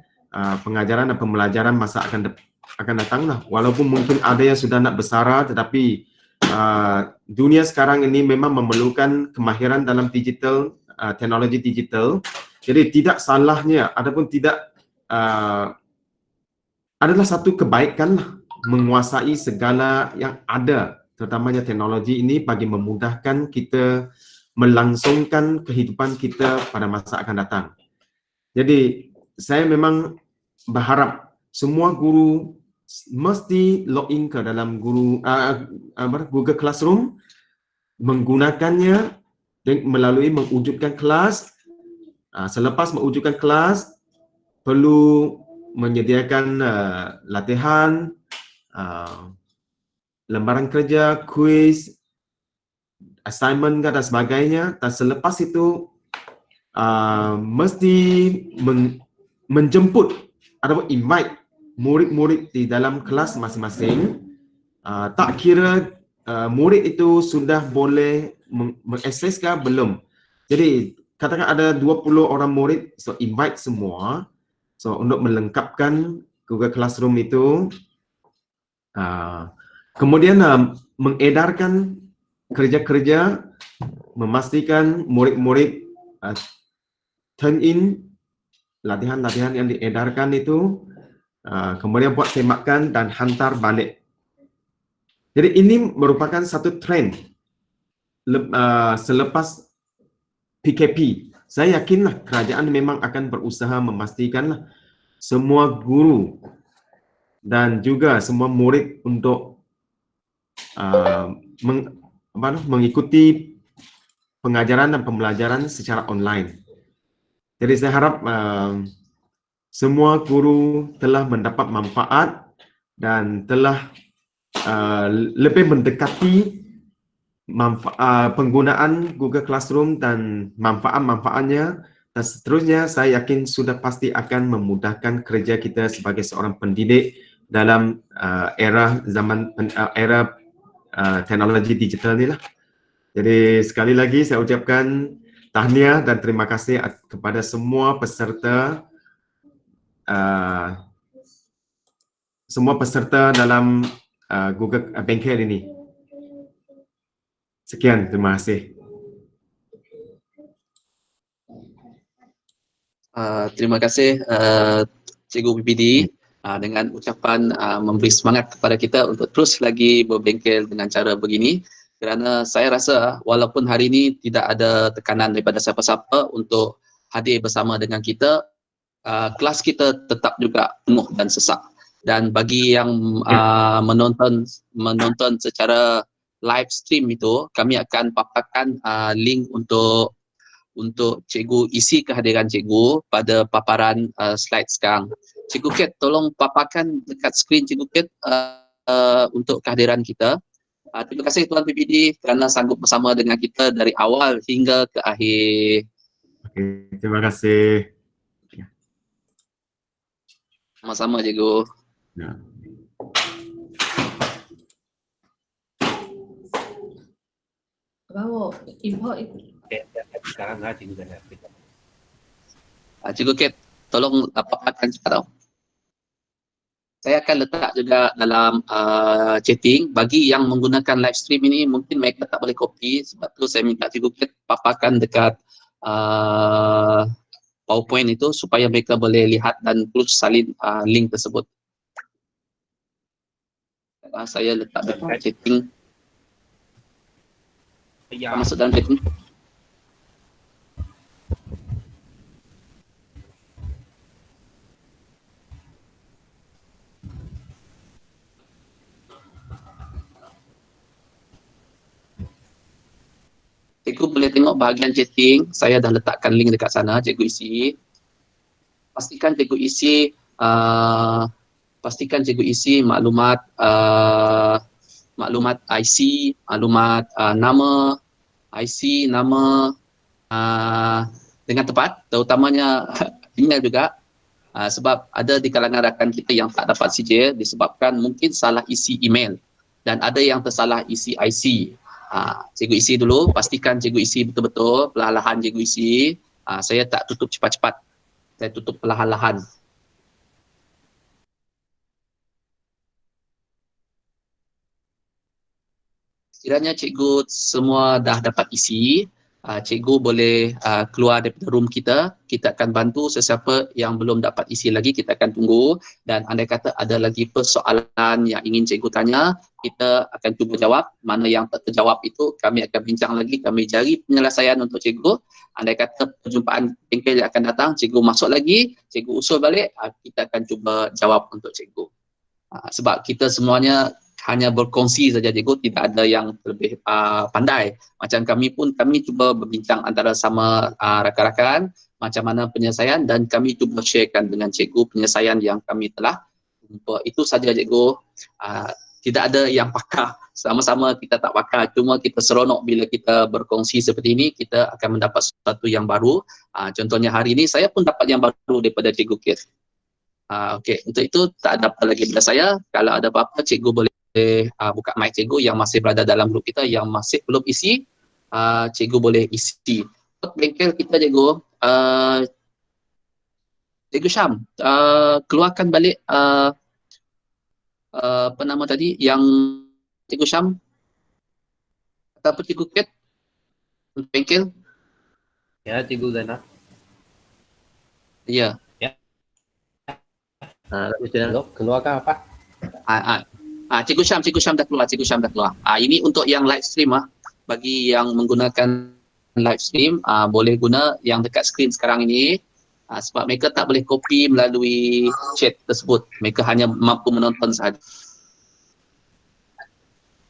pengajaran dan pembelajaran masa akan datang lah. Walaupun mungkin ada yang sudah nak bersara, tetapi dunia sekarang ini memang memerlukan kemahiran dalam digital, teknologi digital. Jadi tidak salahnya ataupun tidak adalah satu kebaikan lah menguasai segala yang ada, terutamanya teknologi ini bagi memudahkan kita melangsungkan kehidupan kita pada masa akan datang. Jadi saya memang berharap semua guru mesti login ke dalam Google Classroom, menggunakannya melalui mewujudkan kelas. Selepas mewujudkan kelas, perlu menyediakan latihan, lembaran kerja, kuis, assignment dan sebagainya. Dan selepas itu mesti menjemput atau invite murid-murid di dalam kelas masing-masing. Tak kira murid itu sudah boleh mengakses ke belum. Jadi katakan ada 20 orang murid, so invite semua. So untuk melengkapkan Google Classroom itu, kemudian mengedarkan kerja-kerja, memastikan murid-murid turn in latihan-latihan yang diedarkan itu, kemudian buat semakan dan hantar balik. Jadi ini merupakan satu trend selepas PKP. Saya yakinlah kerajaan memang akan berusaha memastikanlah semua guru dan juga semua murid untuk mengikuti pengajaran dan pembelajaran secara online. Jadi saya harap semua guru telah mendapat manfaat dan telah lebih mendekati penggunaan Google Classroom dan manfaat-manfaatnya, dan seterusnya saya yakin sudah pasti akan memudahkan kerja kita sebagai seorang pendidik dalam era teknologi digital ni lah. Jadi sekali lagi saya ucapkan tahniah dan terima kasih kepada semua peserta dalam Google Bengkel ini. Sekian, terima kasih. Terima kasih Cikgu PPD dengan ucapan memberi semangat kepada kita untuk terus lagi berbengkel dengan cara begini, kerana saya rasa walaupun hari ini tidak ada tekanan daripada siapa-siapa untuk hadir bersama dengan kita, kelas kita tetap juga penuh dan sesak. Dan bagi yang menonton secara live stream itu, kami akan paparkan link untuk cikgu isi kehadiran cikgu pada paparan slide sekarang. Cikgu Kat, tolong paparkan dekat skrin Cikgu Kat untuk kehadiran kita. Terima kasih Tuan PPD kerana sanggup bersama dengan kita dari awal hingga ke akhir. Okay, terima kasih. Sama-sama Cikgu. Ya. Bawa import Sekarang cikgu dah nak. Cikgu Kat, tolong paparkan cepat tau. Saya akan letak juga dalam chatting. Bagi yang menggunakan live stream ini, mungkin mereka tak boleh copy. Sebab tu saya minta Cikgu Kat paparkan dekat PowerPoint itu supaya mereka boleh lihat dan terus salin link tersebut. Saya letak dekat chatting. Ya. Masuk dalam chatting. Cikgu boleh tengok bahagian chatting, saya dah letakkan link dekat sana, cikgu isi. Pastikan cikgu isi maklumat maklumat IC, maklumat nama, IC, nama dengan tepat, terutamanya email juga. Sebab ada di kalangan rakan kita yang tak dapat sijil disebabkan mungkin salah isi email dan ada yang tersalah isi IC. Cikgu isi dulu, pastikan cikgu isi betul-betul, perlahan-lahan cikgu isi. Saya tak tutup cepat-cepat, saya tutup perlahan-lahan. Sekiranya cikgu semua dah dapat isi, cikgu boleh keluar daripada room kita. Kita akan bantu sesiapa yang belum dapat isi lagi, kita akan tunggu. Dan andai kata ada lagi persoalan yang ingin cikgu tanya, kita akan cuba jawab. Mana yang tak terjawab itu kami akan bincang lagi, kami cari penyelesaian untuk cikgu. Andai kata perjumpaan bengkel yang akan datang, cikgu masuk lagi, cikgu usul balik, kita akan cuba jawab untuk cikgu. Sebab kita semuanya hanya berkongsi saja cikgu, tidak ada yang lebih pandai. Macam kami pun, kami cuba berbincang antara sama rakan-rakan macam mana penyelesaian, dan kami cuba sharekan dengan cikgu penyelesaian yang kami telah jumpa. Itu saja cikgu. Tidak ada yang pakar, sama-sama kita tak pakar, cuma kita seronok bila kita berkongsi seperti ini, kita akan mendapat sesuatu yang baru. Contohnya hari ini saya pun dapat yang baru daripada cikgu Kit. Okey, untuk itu tak ada apa lagi daripada saya. Kalau ada apa-apa, cikgu boleh buka mic cikgu yang masih berada dalam grup kita yang masih belum isi, cikgu boleh isi. Bengkel kita cikgu, cikgu Syam, keluarkan balik apa nama tadi yang cikgu Syam ataupun cikgu Ket untuk bengkel. Ya, Cikgu Zainal. Ya. Keluarkan apa? Cikgu Syam dah keluar, cikgu Syam dah keluar. Ini untuk yang live stream bagi yang menggunakan live stream, boleh guna yang dekat skrin sekarang ini. Sebab mereka tak boleh copy melalui chat tersebut. Mereka hanya mampu menonton sahaja.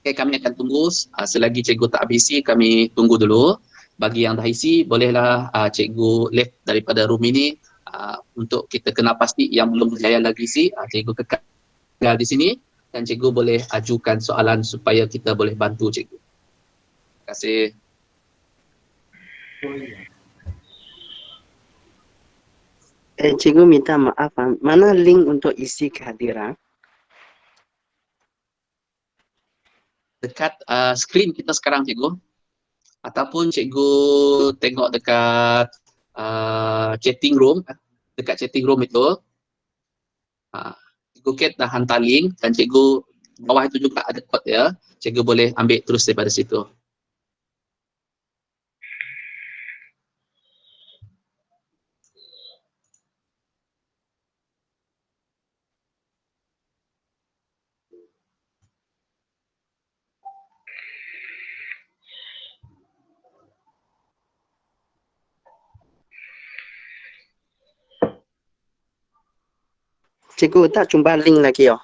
Okay, kami akan tunggu selagi cikgu tak habis isi, kami tunggu dulu. Bagi yang dah isi, bolehlah cikgu left daripada room ini untuk kita kenal pasti yang belum berjaya lagi isi, cikgu kekal di sini dan cikgu boleh ajukan soalan supaya kita boleh bantu cikgu. Terima kasih. Cikgu minta maaf, mana link untuk isi kehadiran? Dekat skrin kita sekarang cikgu, ataupun cikgu tengok dekat chatting room, dekat chatting room itu cikgu Kate dah hantar link dan cikgu bawah itu juga ada kod ya, cikgu boleh ambil terus daripada situ. Cikgu tak jumpa link lagi oh.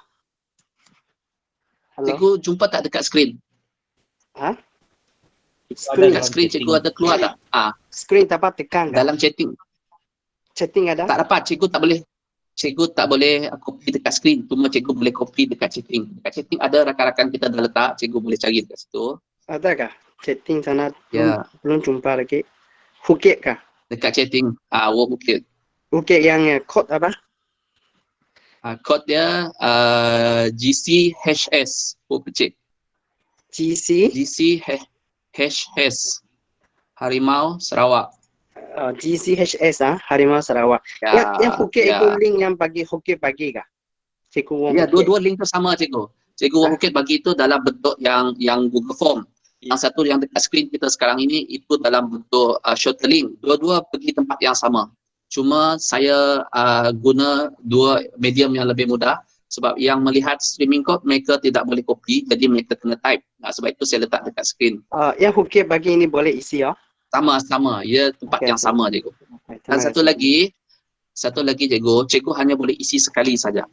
Cikgu jumpa tak dekat skrin? Skrin. Dekat skrin cikgu ada keluar tak? Skrin dapat tekan dalam chatting. Chatting ada? Tak dapat, cikgu tak boleh. Cikgu tak boleh copy dekat skrin, cuma cikgu boleh copy dekat chatting. Dekat chatting ada rakan-rakan kita dah letak, cikgu boleh cari dekat situ. Ada kah? Chatting sana Ya. belum jumpa lagi. Phuket kah? Dekat chatting, Phuket. Phuket yang kod apa? Kod dia GCHS, Phuket. GCHS, Harimau Sarawak. GCHS Harimau Sarawak. Yang Phuket itu link yang bagi Phuket bagi kah? Cikgu Wong. Ya, dua-dua link tu sama cikgu. Cikgu Wong Phuket bagi itu dalam bentuk yang Google Form. Yang satu yang dekat skrin kita sekarang ini itu dalam bentuk shorter link. Dua-dua pergi tempat yang sama. Cuma saya guna dua medium yang lebih mudah sebab yang melihat streaming code mereka tidak boleh copy, jadi mereka kena type. Sebab itu saya letak dekat skrin. Yang Phuket bagi ini boleh isi ya? Sama-sama, ya tempat yang sama cikgu. Dan satu lagi cikgu hanya boleh isi sekali saja.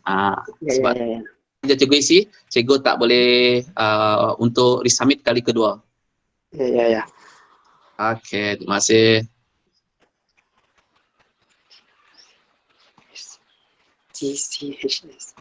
Sebab cikgu isi, cikgu tak boleh untuk resubmit kali kedua. Ya. Okey, terima kasih. GCHS.